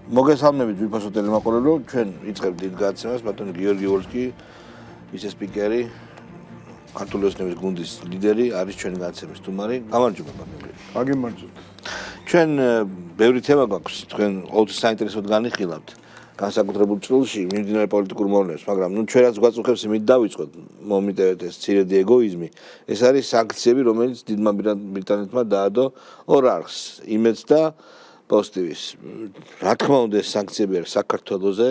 მოგესალმებით ძვირფასო ტელემაყურებელო, ჩვენ ვიწყებთ დიდ გადაცემას, ბატონი გიორგი ვოლსკი, ვიცე-სპიკერი, ქართული ოცნების გუნდის ლიდერი, არის ჩვენი გადაცემის სტუმარი. გამარჯობა ბატონი. გაგიმარჯოთ. ჩვენ ბევრი თემა გვაქვს, თქვენ ყოველთვის საინტერესოდ განიხილავთ განსაკუთრებულ წრილში მიმდინარე პოლიტიკურ მოვლენებს, მაგრამ ჩვენ რაც გვაწუხებს იმით დავიწყოთ, მომიტევეთ ეს მცირედი ეგოიზმი. ეს არის სანქციები, რომელიც დიდმა ბრიტანეთმა დაადო ორ არხს, იმედს და პოზიტივის. რა თქმა უნდა, ეს სანქციები არის საქართველოზე,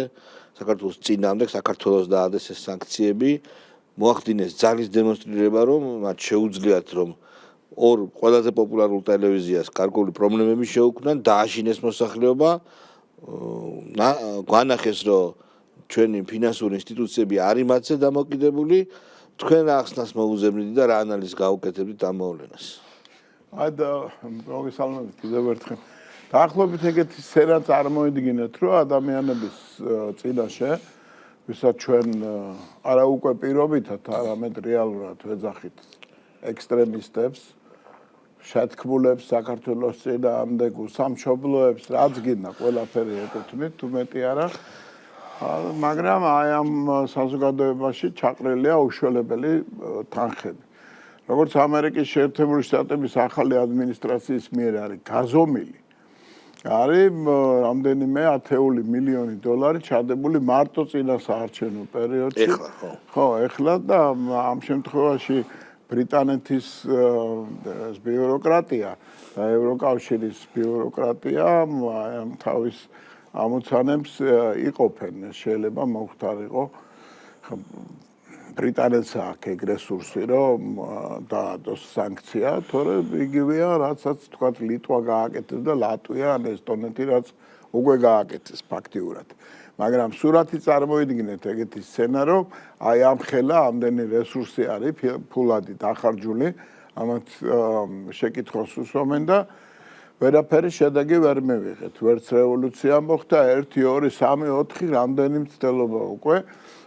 საქართველოს წინააღმდეგ, საქართველოს დაადეს ეს სანქციები, მოახდინეს ძალის დემონსტრირება, რომ მათ შეუძლიათ, რომ ორ ყველაზე პოპულარულ ტელევიზიას გარკვეული პრობლემები შეუქმნან, დააშინეს მოსახლეობა, გვანახეს, რომ ჩვენი ფინანსური ინსტიტუციები არის მათზე დამოკიდებული, თქვენ რა ახსნას მოუძებნით და რა ანალიზს გაუკეთებთ ამ მოვლენას. და მოგესალმებით კიდევ ერთხელ. დაახლოებით ეგეთი სცენა წარმოიდგინეთ, რომ ადამიანების წინაშე, ვისაც ჩვენ არა უკვე პირობითად, არამედ რეალურად ვეძახით ექსტრემისტებს, შეთქმულებს საქართველოს წინააღმდეგ უსამშობლოებს, რაც გინდა, ყველაფერი ეკუთვნით, თუ მეტი არა. მაგრამ აი ამ საზოგადოებაში ჩაყრილია უშველებელი თანხები. როგორც ამერიკის შეერთებული შტატების ახალი ადმინისტრაციის მიერ არის გაზომილი, არის რამდენიმე ათეული მილიონი დოლარი ჩადებული მარტო წინა საარჩევნო პერიოდში. ხო, ეხლა და ამ შემთხვევაში ბრიტანეთის ბიუროკრატია და ევროკავშირის ბიუროკრატია ამ თავის ამოცანებს იყოფენ. შეიძლება მოხდარიყო ბრიტანეთს აქვს ეგ რესურსი, რომ დაადოს სანქცია, თორე იგივეა, რაცაც თქვა ლიტვა გააკეთეს და ლატვია ან ესტონეთი, რაც უკვე გააკეთეს ფაქტიურად. მაგრამ სურათი წარმოიდგინეთ ეგეთი სცენა, რომ აი ამ ხელა ამდენი რესურსი არის ფულადი დახარჯული, ამათ შეკითხვას უსვამენ და ვერაფერი შედეგი ვერ მივიღეთ. ვერც რევოლუცია მოხდა, 1, 2, 3, 4 რამდენი მცდელობა უკვე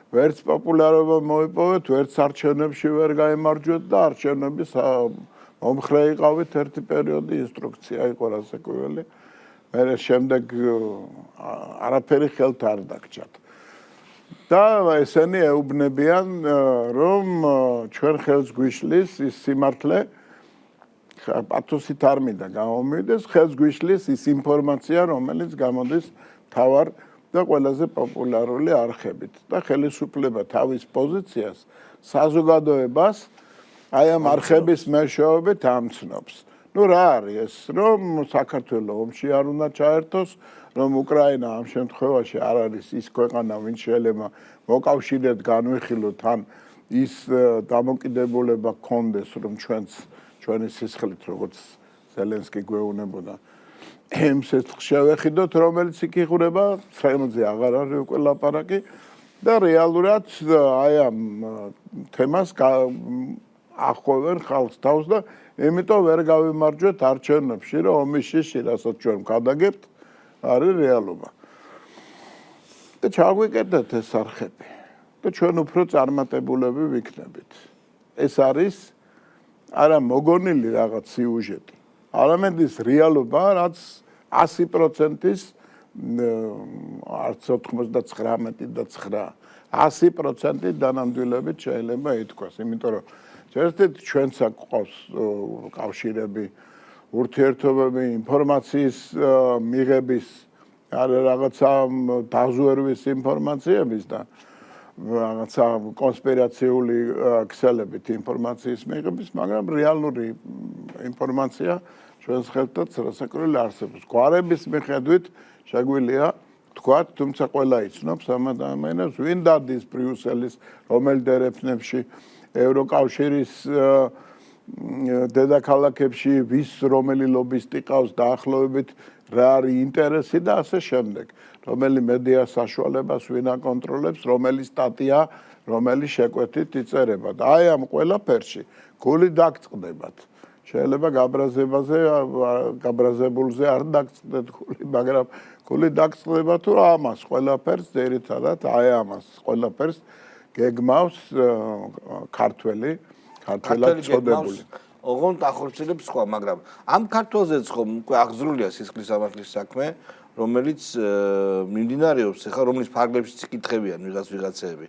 ვერც პოპულარობა მოიპოვეთ, ვერც არჩევნებში ვერ გაიმარჯვეთ და არჩევნების მომხრე იყავით ერთი პერიოდი, ინსტრუქცია იყო რასაკვირველი. მერე შემდეგ არაფერი ხელთ არ დაგჭათ. და ესენი ეუბნებიან, რომ ჩვენ ხელს გვიშლის ის სიმართლე, პათოსით არ მინდა გამომივიდეს, ხელს გვიშლის ის ინფორმაცია, რომელიც გამოდის თავარ და ყველაზე პოპულარული არხებით და ხელისუფლება თავის პოზიციას საზოგადოებას აი ამ არხების მეშვეობით ამცნობს. ნუ რა არის ეს, რომ საქართველოს ომში არ უნდა ჩაერთოს, რომ უკრაინა ამ შემთხვევაში არ არის ის ქვეყანა, ვინც შეიძლება მოკავშირედ განვიხილოთ ან ის დამოკიდებულება გქონდეს, რომ ჩვენი სისხლით, როგორც ზელენსკი გვეუბნებოდა, ემსეც შევეხიდოთ, რომელიც იქ იღურება, ცხენზე აღარ არის უკვე ლაპარაკი და რეალურად აი ამ თემას ახვევენ ხალხს თავს და იმიტომ ვერ გავიმარჯვეთ არჩევნებში, რომ ომის შიში, რასაც ჩვენ ვქადაგებთ, არის რეალობა. და ჩაგვიკეთეთ ეს არხები და ჩვენ უფრო წარმატებულები ვიქნებით. ეს არის არა მოგონილი რაღაც სიუჟეტი. არამედ ის რეალობა, რაც 100%-ის არც 99 და 9, 100% დანამდვილებით შეიძლება ითქვას, იმიტომ რომ ერთ-ერთი ჩვენც გვყავს კავშირები, ურთიერთობები, ინფორმაციის მიღების, რაღაცა დაზვერვის ინფორმაციების და რაღაცა კონსპირაციული ქსელებით ინფორმაციის მიღების, მაგრამ რეალური ინფორმაცია ჩვენს ხელთაც რასაკვირველი არსებობს. გვარების მიხედვით შეგვიძლია თქვათ, თუმცა ყველა იცნობს ამ ადამიანებს, ვინ დადის ბრიუსელის რომელ დერეფნებში, ევროკავშირის დედაქალაქებში, ვის რომელი ლობისტი ყავს დაახლოებით, რა არის ინტერესი და ასე შემდეგ. რომელი მედია საშუალებას ვინ აკონტროლებს, რომელი სტატია, რომელი შეკვეთით იწერება და აი ამ ყველაფერში გული დაგწყდებათ. შეიძლება გაბრაზებულზე არ დაგწყდეთ გული, მაგრამ გული დაგწყდება თუ ამას ყველაფერს ძირითადად აი ამას ყველაფერს გეგმავს ქართველად წოდებული. ოღონდ ახორციელებს სხვა, მაგრამ ამ ქართველზეც ხომ უკვე აღზრულია სისხლის სამართლის საქმე, რომელიც მიმდინარეობს, ეხლა რომლის ფარგლებშიც იკითხებიან ვიღაცეები.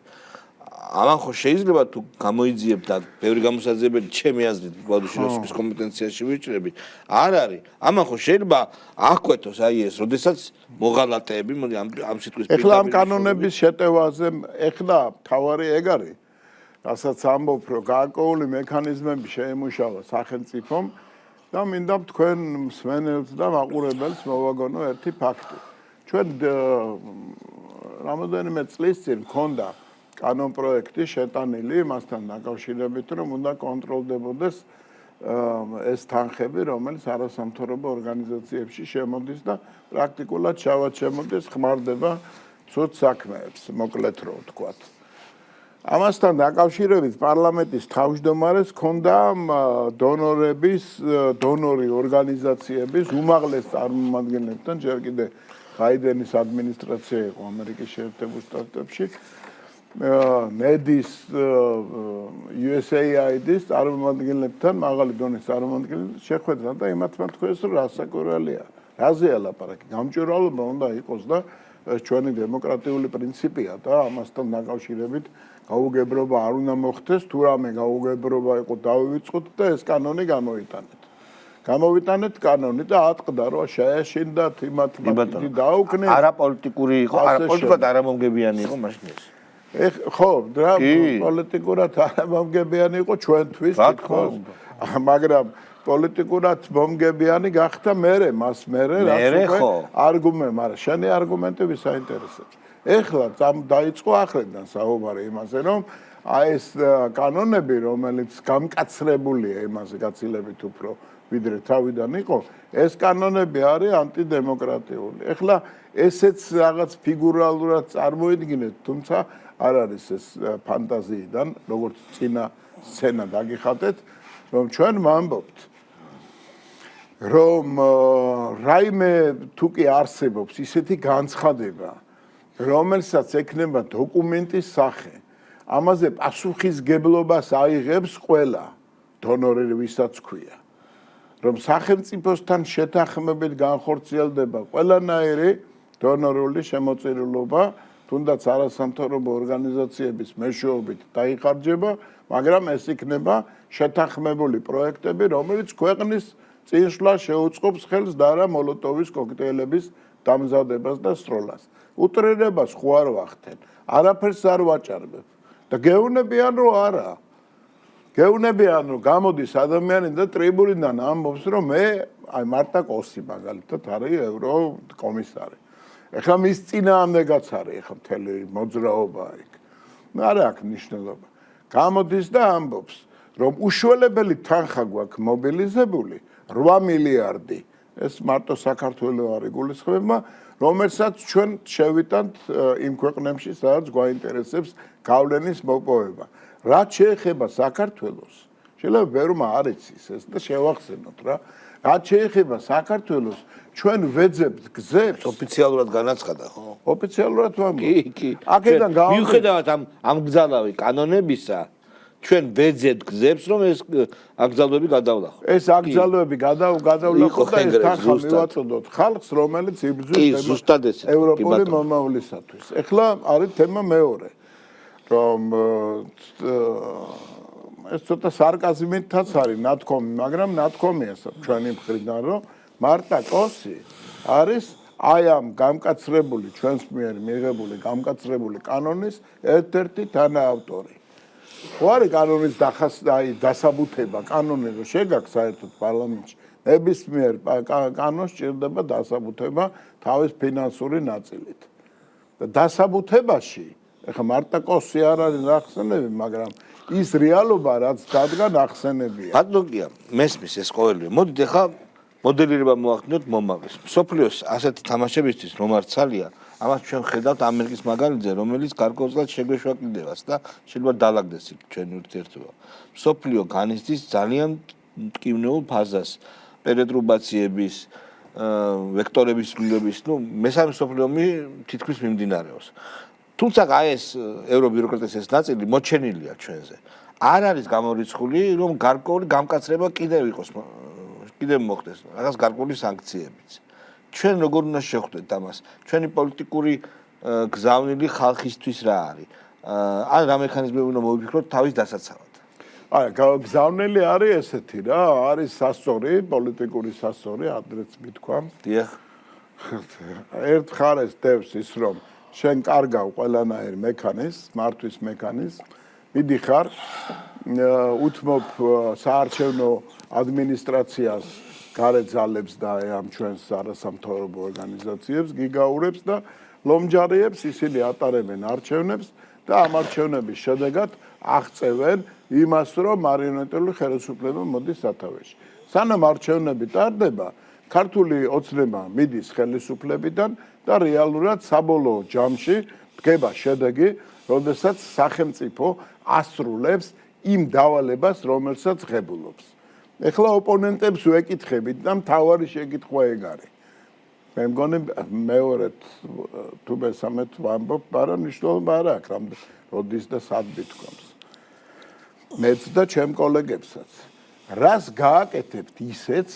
ამან ხო შეიძლება თუ გამოიძიებ და ბევრი გამოსაძიებელი ჩემი აზრით ბოდიშოვსკის კომპეტენციაში ვიჭრები არ არის ამან ხო შეიძლება აღკვეთოს აი ეს როდესაც მოღალატეები ამ სიტყვის ეხლა ამ კანონების შეტევაზე ეხლა თავარი ეგ არის რასაც ამბობ რომ გარკვეული მექანიზმები შეემუშავა სახელმწიფომ და მინდა თქვენ მსმენელს და მაყურებელს მოვაგონო ერთი ფაქტი ჩვენ რამოდენიმე წლის წინ მქონდა კანონ პროექტი შეტანილი მასთან დაკავშირებით რომ უნდა კონტროლდებოდეს ეს თანხები რომელიც არასამთავრობო ორგანიზაციებში შემოდის და პრაქტიკულად შავად შემოდის ხმარდება ცუდ საქმეებს მოკლედ რო ვთქვათ ამასთან დაკავშირებით პარლამენტის თავმჯდომარეს ჰქონდა დონორი ორგანიზაციების უმაღლეს წარმომადგენლებთან ჯერ კიდე ბაიდენის ადმინისტრაცია იყო ამერიკის შეერთებულ შტატებში ნედის USAID-ის წარმომადგენლებთან მაღალი დონის წარმომადგენლებთან შეხვედრა და იმათმა თქვეს რომ რასაკურველია რაზეა ლაპარაკი გამჭვირვალობა უნდა იყოს და ეს ჩვენი დემოკრატიული პრინციპია და ამასთან დაკავშირებით გაუგებრობა არ უნდა მოხდეს თუ რამე გაუგებრობა იყო დავივიწყოთ და ეს კანონი გამოვიტანეთ კანონი და ატყდა რომ შეეშინდათ იმათმა დაუქნეს არაპოლიტიკური იყო არაპოლიტიკურად არამომგებიანი იყო მაშინ ეს ხო, პოლიტიკურად არამომგებიანი იყო ჩვენთვის, მაგრამ პოლიტიკურად მომგებიანი გახდა მერე, მას მერე რაც უკვე მაგრამ შენი არგუმენტები საინტერესოა. ეხლა დაიწყო ახრიდან საუბარი იმაზე, რომ აი ეს კანონები, რომელიც გამკაცრებულია იმაზე გაცილებით უფრო ვიდრე თავიდან იყო, ეს კანონები არის ანტიდემოკრატიული. ეხლა ესეც რაღაც ფიგურალურად წარმოიდგინეთ, თუმცა არ არის ეს ფანტაზიიდან, როგორც წინა სცენა დაგიხატეთ, რომ ჩვენ ვამბობთ, რომ რაიმე თუ კი არსებობს ისეთი განცხადება, რომელსაც ექნება დოკუმენტის სახე, ამაზე პასუხისგებლობას აიღებს ყველა დონორი ვისაც ქვია. რომ სახელმწიფოსთან შეთანხმებით განხორციელდება ყველანაირი დონორული შემოწირულობა, თუნდაც არასამთავრობო ორგანიზაციების მეშვეობით დაიხარჯება, მაგრამ ეს იქნება შეთანხმებული პროექტები, რომელიც ქვეყნის წინსვლას შეუწყობს ხელს და არა მოლოტოვის კოქტეილების დამზადებას და სროლას. უტრირებას ხო არ ვახდენ, არაფერს არ ვაჭარბებ და გეუბნებიან რომ არა. გეუბნებიან რომ გამოდის ადამიანი და ტრიბუნიდან ამბობს რომ მე აი მარტა კოსი მაგალითად არის ევროკომისარი. ეხლა მის წინააღმდეგაც არის ეხლა მთელი მოძრაობა იქ. არ აქვს მნიშვნელობა. გამოდის და ამბობს რომ უშველებელი თანხა გვაქვს მობილიზებული 8 მილიარდი. ეს მარტო საქართველოს არის გულისხმობა, რომელსაც ჩვენ შევიტანთ იმ ქვეყნებში, სადაც გვაინტერესებს გავლენის მოპოვება. რაც შეეხება საქართველოს, შეიძლება ვერმა არ იცის ეს და შევახსენოთ რა. რაც შეეხება საქართველოს, ჩვენ ვეძებთ გზებს ოფიციალურად განაცხადა, ხო? ოფიციალურად ვამბობ. კი. აქედან მიუხედავად ამ გზალავი კანონებისა, ჩვენ ვეძებთ გზებს, რომ ეს აკრძალვები გადავლახო. ეს აკრძალვები გადავლახო და ეს თანხა მივაწოდოთ ხალხს, რომელიც იბრძვის ევროპული მომავლისათვის. ეხლა არის თემა მეორე. რომ ეს ცოტა სარკაზმითაც არის ნათქვამი, მაგრამ ნათქვამია ჩვენი მხრიდან, რომ მარტა კოსი არის აი ამ გამკაცრებული ჩვენს მიერ მიღებული გამკაცრებული კანონის ერთ-ერთი თანაავტორი. ხო არის კანონის დასაბუთება, კანონი რომ შეგაქვს საერთოდ პარლამენტში, ნებისმიერ კანონს ჭირდება დასაბუთება თავის ფინანსური ნაწილით. და დასაბუთებაში ეხლა მარტა კოსი არ არის ახსენები, მაგრამ ის რეალობა რაც დადგა ახსენებია. ბატონია, მესმის ეს ყოველივე. მოდით ეხლა მოდელირება მოახდინოთ მომავლის. სოფლიოს ასეთი თამაშებისთვის მომარცალია, ამას ჩვენ ხედავთ ამერიკის მაგალითზე, რომელიც გარკვეულწილად შეგვეშვა კიდევაც და შეიძლება დაალაგდეს ჩვენი ურთიერთობა. სოფლიო განიცდის ძალიან მტკივნეულ ფაზას, პენეტრუბაციების, ვექტორების სრულების, მესამე სოფლიო ომი თითქმის მიმდინარეობს. თუმცა აი ეს ევრობიუროკრატიის ეს ნაწილი მოჩენილია ჩვენზე. არ არის გამორიცხული, რომ გარკვეული გამკაცრება კიდევ იყოს, კიდევ მოხდეს, რაღაც გარკვეული სანქციებიც. ჩვენ როგორ უნდა შევხვდეთ ამას? ჩვენი პოლიტიკური გზავნილი ხალხისთვის რა არის? ან რა მექანიზმები უნდა მოვიფიქროთ თავის დასაცავად? გზავნილი არის ესეთი რა, არის სასწორი, პოლიტიკური სასწორი, ადრეც მithქვამ. დიახ. ერთ ხარეს დევს ის რომ შენ კარგავ ყველანაირ მექანიზმს, მართვის მექანიზმს, მიდიხარ, უთმობ საარჩევნო ადმინისტრაციას, გარეძალებს და ამ ჩვენს არასამთავრობო ორგანიზაციებს, გიგაურებს და ლომჯარიებს, ისინი ატარებენ არჩევნებს და ამ არჩევნების შედეგად აღწევენ იმას, რომ მარიონეტული ხელისუფლება მოდის სათავეში. სანამ არჩევნები ტარდება, ქართული ოცნება მიდის ხელისუფლებიდან და რეალურად საბოლოო ჯამში დგება შედეგი, როდესაც სახელმწიფო ასრულებს იმ დავალებას, რომელსაც ღებულობს. ეხლა ოპონენტებს ვეკითხებით და მთავარი შეკითხვა ეგ არის. მე მგონი მეორედ თუ მესამედ ვამბობ, მაგრამ მნიშვნელობა არ აქვს, როდის და სად მithქვამს. მეც და ჩემ კოლეგებსაც. რას გააკეთებთ ისეც?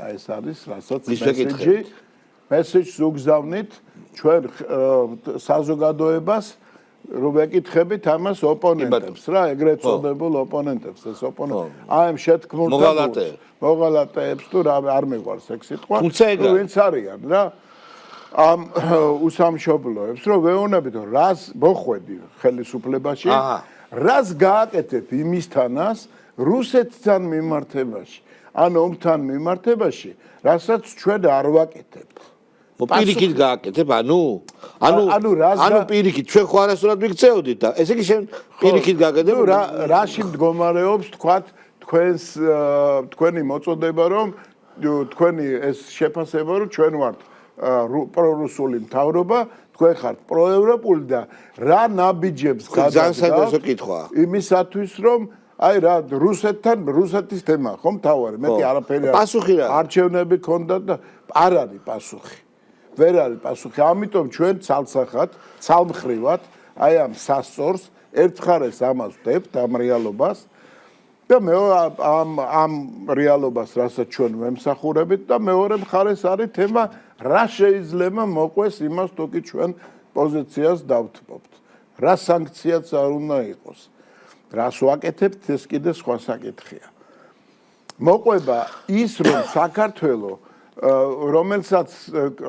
ეს არის, რასაც მესეჯს უგზავნით ჩვენ საზოგადოებას, რომ ვეკითხებით ამას ოპონენტებს რა, ეგრეთ წოდებულ ოპონენტებს, ეს ოპონენტები. აი შეთქმულ მოღალატეებს თუ რა არ მეყვარს ეგ სიტყვა. ვინც არიან რა? ამ უსამშობლოებს რომ ვეუბნებით, რომ რას მოხვედი ხელისუფლებაში, რას გააკეთებ იმისთანაც რუსეთთან მიმართებაში, ან ომთან მიმართებაში, რასაც ჩვენ არ ვაკეთებთ. პირიქით გააკეთებ, ანუ პირიქით ჩვენ ხო არასდროს ვიქცეოდით და ესე იგი შენ პირიქით გააკეთებ. რაში მდგომარეობს თქვენი მოწოდება, რომ თქვენი ეს შეფასება, რომ ჩვენ ვართ პრორუსული მთავრობა, თქვენ ხართ პროევროპული და რა ნაბიჯებს განსაკუთრებულ კითხვაა. იმისათვის რომ აი რა რუსეთის თემა ხომ თავარი მეტი არაფერი არ პასუხი რა არჩევნები ქონდა და არ არის პასუხი ვერ არის პასუხი ამიტომ ჩვენ ცალმხრივად აი ამ სასწორს ერთხარეს ამას ვდებთ ამ რეალობას და მე ამ რეალობას რასაც ჩვენ ვემსახურებით და მეორე მხარეს არის თემა რა შეიძლება მოყვეს იმას თუკი ჩვენ პოზიციას დავთმობთ რა სანქციაც არ უნდა იყოს რას ვაკეთებთ ეს კიდე სხვა საკითხია. მოყვება ის რომ საქართველოს რომელსაც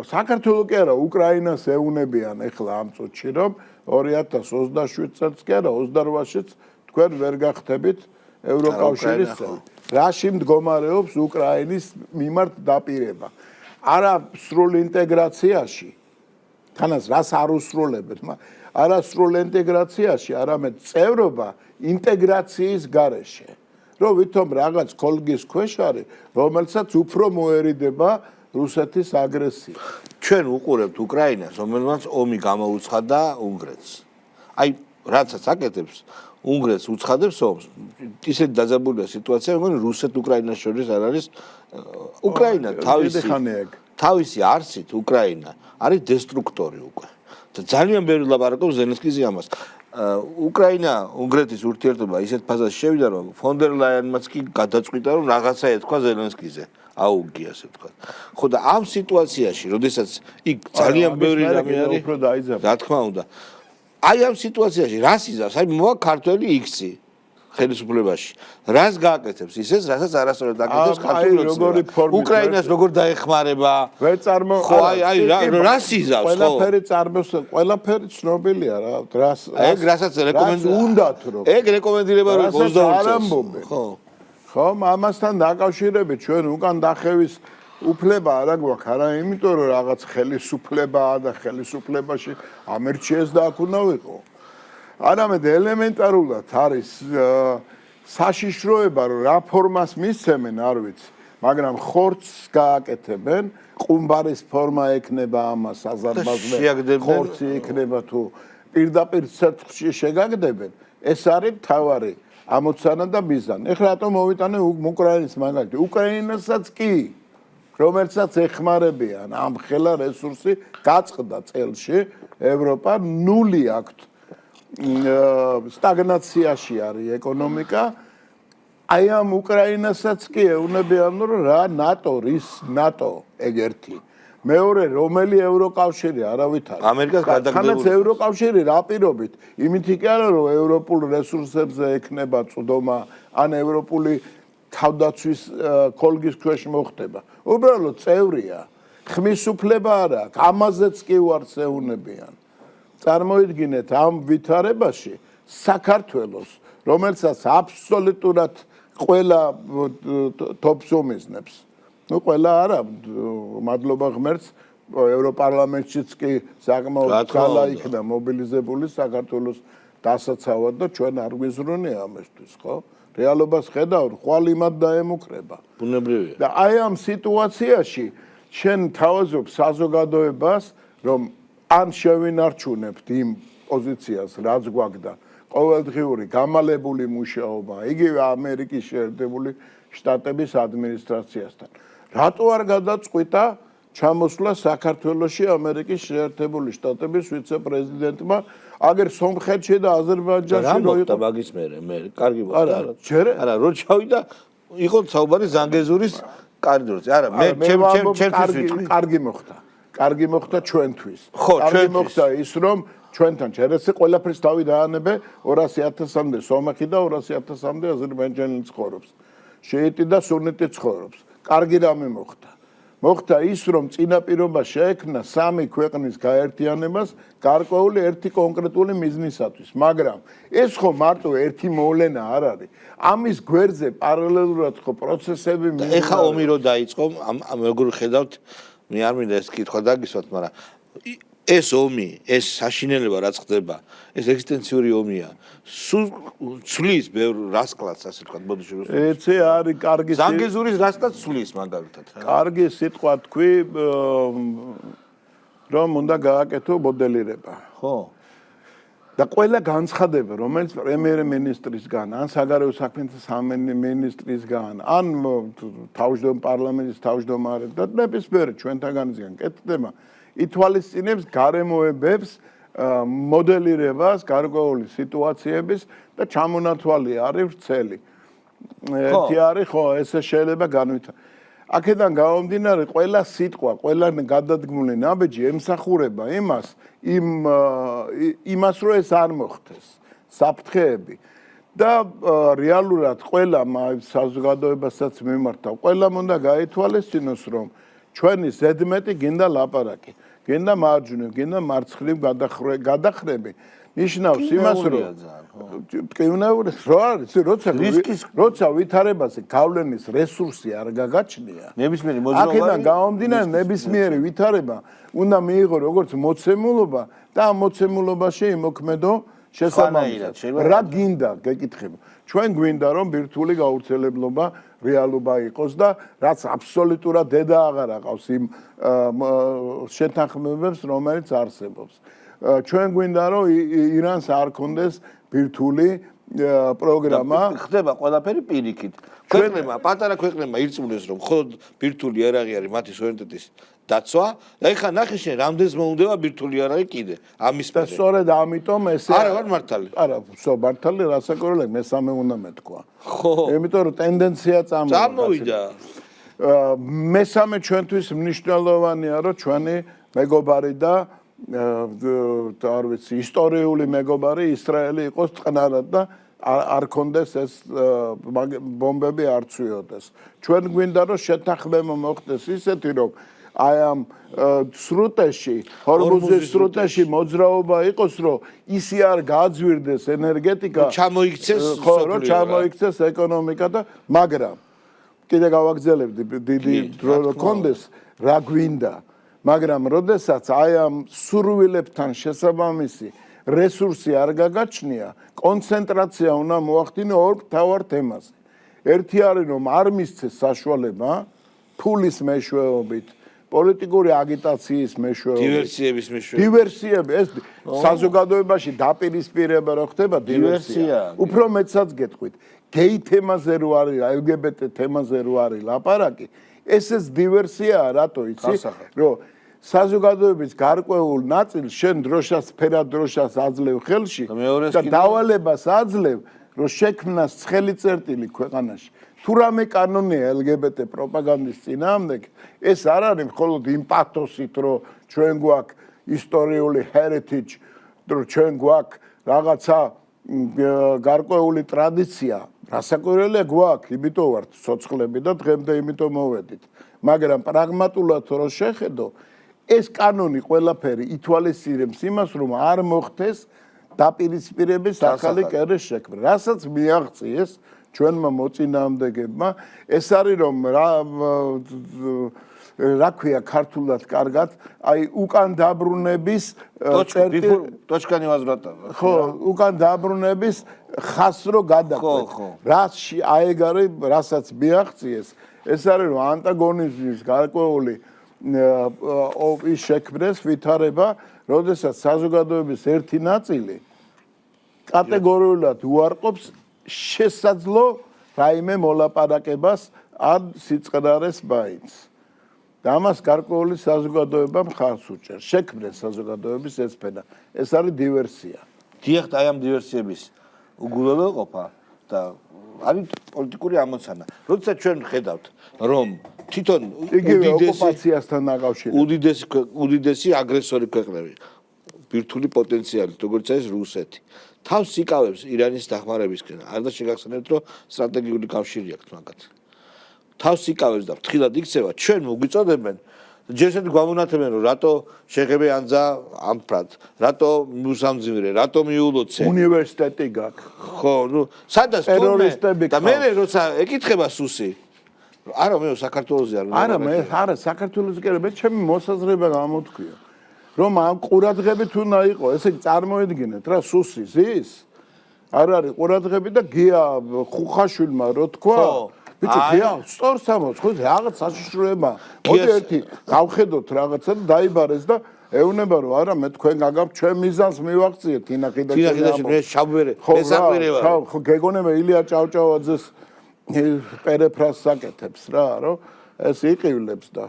საქართველოს კი არა უკრაინას ეუნებიან ახლა ამ წუთში რომ 2027 წელს კი არა 28-შიც თქვენ ვერ გახდებით ევროკავშირის წევრი. რაში მდგომარეობს უკრაინის მიმართ დაპირება? არა სრულ ინტეგრაციაში თანაც რას არ უსრულებთ, არა სრულ ინტეგრაციაში, არამედ წევრობა ინტეგრაციის გარეშე. რომ ვითომ რაღაც კოლგის ქვეშ არის, რომელსაც უფრო მოერიდება რუსეთის აგრესია. ჩვენ უყურებთ უკრაინას, რომელმაც ომი გამოუცხადა უნგრეთს. აი, რაცაც აკეთებს, უნგრეთს უცხადებს ომს. ისეთი დაძაბულია სიტუაცია, რომ რუსეთ-უკრაინას შორის არ არის უკრაინა თავისი არსით უკრაინა არის დესტრუქტორი უკვე. და ძალიან ბევრი ლაპარაკობს ზელენსკიზე ამას. უკრაინა უნგრეთის ურთიერთობა ისეთ ფაზაში შევიდა, რომ ფონ დერ ლაიანმაც კი გადაწყვიტა, რომ რაღაცა ეთქვა ზელენსკიზე. აუგი ასე თქვა. ხო და ამ სიტუაციაში, როდესაც იქ ძალიან ბევრი რამე არის, რა თქმა უნდა. აი ამ სიტუაციაში რას იზავს? აი მოვა ქართველი X-ი ხელისუფლებაში. რას გააკეთებს ისეს, რასაც არასწორად აკეთებს ქართული ოცნება. უკრაინას როგორ დაეხმარება? ვერ წარმო. ხო აი რას იზავს ხო? ყველაფერი ცნობილია რა. ეგ რასაც უნდათ რომ. ეგ რეკომენდირება რო 22 წელს. ხო. ხო, ამასთან დაკავშირებით ჩვენ უკან დახევის უფლება არ გვაქვს, არა იმიტომ რომ რაღაც ხელისუფლებაა და ხელისუფლებაში ამერჩიეს და აქ უნდა ვიყო. არამედ ელემენტარულად არის საშიშროება რომ რა ფორმას მისცემენ არ ვიცი, მაგრამ ხორცს გააკეთებენ, ყუმბარის ფორმა ექნება ამას აზარბაზმე, ხორცი ექნება თუ პირდაპირ ცეცხლში შეგაგდებენ, ეს არის მთავარი ამოცანა და მიზანი. ეხლა რატომ მოვიტანე უკრაინის მაგალითი? უკრაინასაც კი რომელსაც ეხმარებიან ამ ხელა რესურსი გაწყდა წელში ევროპა ნული აქვს სტაგნაციაში არის ეკონომიკა აი ამ უკრაინასაც კი ეუბნებიან, რომ რა ნატო ეგ ერთი. მეორე რომელი ევროკავშირი არავით არის. ამერიკას გადაგდებულება. თანაც ევროკავშირი რა პირობით? იმითი კი არა რომ ევროპულ რესურსებზე ექნება წვდომა ან ევროპული თავდაცვის კოლგის ქვეშ მოხდება. უბრალოდ წევრია. ხმის უფლება არ აქვს. ამაზეც კი ვარც ეუბნებიან. წარმოიდგინეთ ამ ვითარებაში საქართველოს, რომელსაც აბსოლუტურად ყველა თოფს უმიზნებს. ნუ ყველა არა, მადლობა ღმერთს, ევროპარლამენტშიც კი საკმაოდ ძალა იქნა მობილიზებული საქართველოს დასაცავად და ჩვენ არ გვიზრუნია ამისთვის, ხო? რეალობას ხედავთ, ხვალ იმად დაემუქრება. ბუნებრივია. და აი ამ სიტუაციაში შენ თავაზობ საზოგადოებას, რომ ან შევინარჩუნებთ იმ პოზიციას, რაც გვაქვს ყოველდღიური გამალებული მუშაობა, იგივე ამერიკის შეერთებული შტატების ადმინისტრაციასთან. რატო არ გადაწყვიტა ჩამოსვლა საქართველოში ამერიკის შეერთებული შტატების ვიცე-პრეზიდენტმა, აგერ სომხეთში და აზერბაიჯანში რო იყო მაგის მე კარგი მოხდა. არა, რო ჩავიდა, იყო საუბარი ზანგეზურის კარიდორზე. არა, მე ჩემთვის ვიტყვი. კარგი მოხდა ჩვენთვის. ხო, კარგი მოხდა ის, რომ ჩვენთან ჩერესი ყველაფრის თავი დაანება 200,000-მდე სომეხი და 200,000-მდე აზერბაიჯანი ცხოვრობს. შეიტი და სუნიტი ცხოვრობს. კარგი რამე მოხდა. მოხდა ის, რომ წინაპირობა შეექმნა სამი ქვეყნის გაერთიანებას გარკვეული ერთი კონკრეტული მიზნისათვის, მაგრამ ეს ხო მარტო ერთი მოვლენა არ არის. ამის გვერდზე პარალელურად ხო პროცესები მიმდინარეობს. ეხა ომი რო დაიწყო, ამ როგორ ხედავთ, მე არ მინდა ეს კითხვა დაგისვათ, მაგრამ ეს ომი, ეს საშინელება რაც ხდება, ეს ეგზისტენციური ომია. სულ ცვლის ბევრ რასკლას, ასე ვთქვათ, ბოდიში რუსულ. ეცე არის კარგი ზანგეზურის რასკლას ცვლის მაგალითად. კარგი სიტყვა თქვი, რომ უნდა გააკეთო მოდელირება. ხო. და ყველა განცხადება, რომელიც პრემიერ-მინისტრისგან, ან საგარეო საქმეთა სამინისტრისგან, ან თავმჯდომარე პარლამენტის თავმჯდომარეს და ნებისმიერი ჩვენთაგანისგან კეთდება, ითვალისწინებს გარემოებებს, მოდელირებას, გარკვეული სიტუაციების და ჩამონათვალი არის ვრცელი. ერთი არის, ხო, ესე შეიძლება განვითარდეს. აქედან გამომდინარე, ყველა სიტყვა, ყველა გადადგმული ნაბიჯი ემსახურება იმას, რომ ეს არ მოხდეს. საფრთხეები. და რეალურად ყველა საზოგადოებასაც მიმართავ, ყველამ უნდა გაითვალისწინოს, რომ ჩვენი ზედმეტი გინდა ლაპარაკი, გინდა მარჯვნივ, გინდა მარცხნივ გადახრები. ნიშნავს იმას, რომ ტკივნეულის რო არის, როცა ვითარებაზე გავლენის რესურსი არ გაგაჩნია. ნებისმიერი მოძრაობა. აქედან გამომდინარე, ნებისმიერი ვითარება უნდა მიიღო როგორც მოცემულობა და ამ მოცემულობაში იმოქმედო შესაბამისად. რა გინდა, გეკითხება. ჩვენ გვინდა რომ ბირთვული გავრცელებლობა რეალობა იყოს და რაც აბსოლუტურად დედა აღარ აყავს იმ შეთანხმებებს, რომელიც არსებობს. ჩვენ გვინდა რომ ირანს არ კონდეს ბირთვული პროგრამა. ხდება ყველაფერი პირიქით. ქვეყნებმა, პატარა ქვეყნებმა ირწმუნეს რომ მხოლოდ ბირთვული იარაღი არის მათი სუვერენიტეტის დაცვა და ეხლა ნახე შენ რამდენს მოუნდება ბირთვული იარაღი კიდე ამის და სწორედ ამიტომ ესე არა ვარ მართალი. არა, მართალი რასაკურველია, მესამე უნდა მეთქვა. ხო. იმიტომ რომ ტენდენცია წამოვიდა. მესამე ჩვენთვის მნიშვნელოვანია რომ ჩვენი მეგობარი და არ ვიცი, ისტორიული მეგობარი ისრაელი იყოს წყნარად და არ კონდეს ეს ბომბები არ წვიოდეს. ჩვენ გვინდა რომ შეთანხმება მოხდეს ისეთი რომ აი ამ სრუტეში, ჰორმუზის სრუტეში მოძრაობა იყოს, რომ ისი არ გააძვირდეს ენერგეტიკა, ჩამოიქცეს რომ ჩამოიქცეს ეკონომიკა და მაგრამ კიდე გავაგზავნებდი დიდი დრო რომ კონდეს რა გვინდა. მაგრამ როდესაც აი ამ სურვილებთან შესაბამისი რესურსი არ გაგაჩნია, კონცენტრაცია უნდა მოახდინო ორ მთავარ თემაზე. ერთი არის რომ არ მისცეს საშუალება ფულის მეშვეობით, პოლიტიკური აგიტაციის მეშვეობით, დივერსიების მეშვეობით. დივერსიები, ეს საზოგადოებაში დაპირისპირება რო ხდება დივერსია. უფრო მეცაც გეტყვით, გეი თემაზე რო არის, LGBT თემაზე რო არის ლაპარაკი, ესეც დივერსია, რატო იცი? რომ საზოგადოების გარკვეულ ნაწილს შენ დროშას, ფერად დროშას აძლევ ხელში და დავალებას აძლევ, რომ შექმნას ცხელი წერტილი ქვეყანაში თუ რამე კანონია LGBT პროპაგანდის წინააღმდეგ ეს არ არის მხოლოდ იმ პათოსით რომ ჩვენ გვაქვს ისტორიული heritage რომ ჩვენ გვაქვს რაღაცა გარკვეული ტრადიცია რასაკვირველია გვაქვს იმიტომ ვართ ცოცხლები და დღემდე იმიტომ მოვედით მაგრამ პრაგმატულად რო შეხედო ეს კანონი ყველაფერი ითვალისწინებს იმას რომ არ მოხდეს დაპირისპირების ახალი კერეს შექმნა რასაც მიაღწიეს ჩვენმა მოწინააღმდეგებმა ეს არის რომ რა ქვია ქართულად კარგად აი უკან დაბრუნების ტოჩკანი ვაზრატა ხო უკან დაბრუნების ხასრო გადაკვეთ რაში აეგარი რასაც მიაღწიეს ეს არის რომ ანტაგონიზმის გარკვეული ის შექმნეს ვითარება როდესაც საზოგადოების ერთი ნაწილი კატეგორიულად უარყოფს შესაძლო რაიმე მოლაპარაკებას ან სიწყდარეს მაინც და ამას გარკვეული საზოგადოება მხარს უჭერს შექმნეს საზოგადოების ეცფენა ეს არის დივერსია დიახ აი ამ დივერსიების უგულელოყოფა და არის პოლიტიკური ამოცანა როდესაც ჩვენ ხედავთ რომ თვითონ ოკუპაციასთან დაკავშირებით უდიდესი აგრესორი ქვეყნები ბირთვული პოტენციალით როგორც არის რუსეთი თავს იკავებს ირანის დახმარებისკენ არ და შეგახსენებთ რომ სტრატეგიული კავშირი აქვს მაგათ თავს იკავებს და ფრთხილად იქცევა ჩვენ მოგვიწოდებენ ჯერ ისევ გვამონათებენ რომ რატო შეხები ანძა ამფრად რატო მუსამძიმრე რატო მიულოცე უნივერსიტეტი გაქვს ხო ნუ სადაც ტერორისტები და მე როცა ეკითხება სუსი არა მე საქართველოსი არა საქართველოსი კი არა მე ჩემი მოსაზრება გამოთქვია რომ ამ ყურადღებით უნდა იყოს ესე წარმოედგინეთ რა სუსი ზის არ არის ყურადღები და გია ხუხაშვილმა რო თქვა ბიჭო გია სწორს ამბობს ხო რაღაც საშიშროება მოდი ერთი გავხედოთ რაღაცა და დაიბარეს და ეუნება რომ არა მე თქვენ გაგაქვთ ჩვენ მიზანს მივაღწიეთ თინახიდაში მე შაბვერე მესაკვირე ვარ ხო გეგონება ილია ჭავჭავაძეს პერეფრას საკეთებს რა რომ ეს იყივლებს და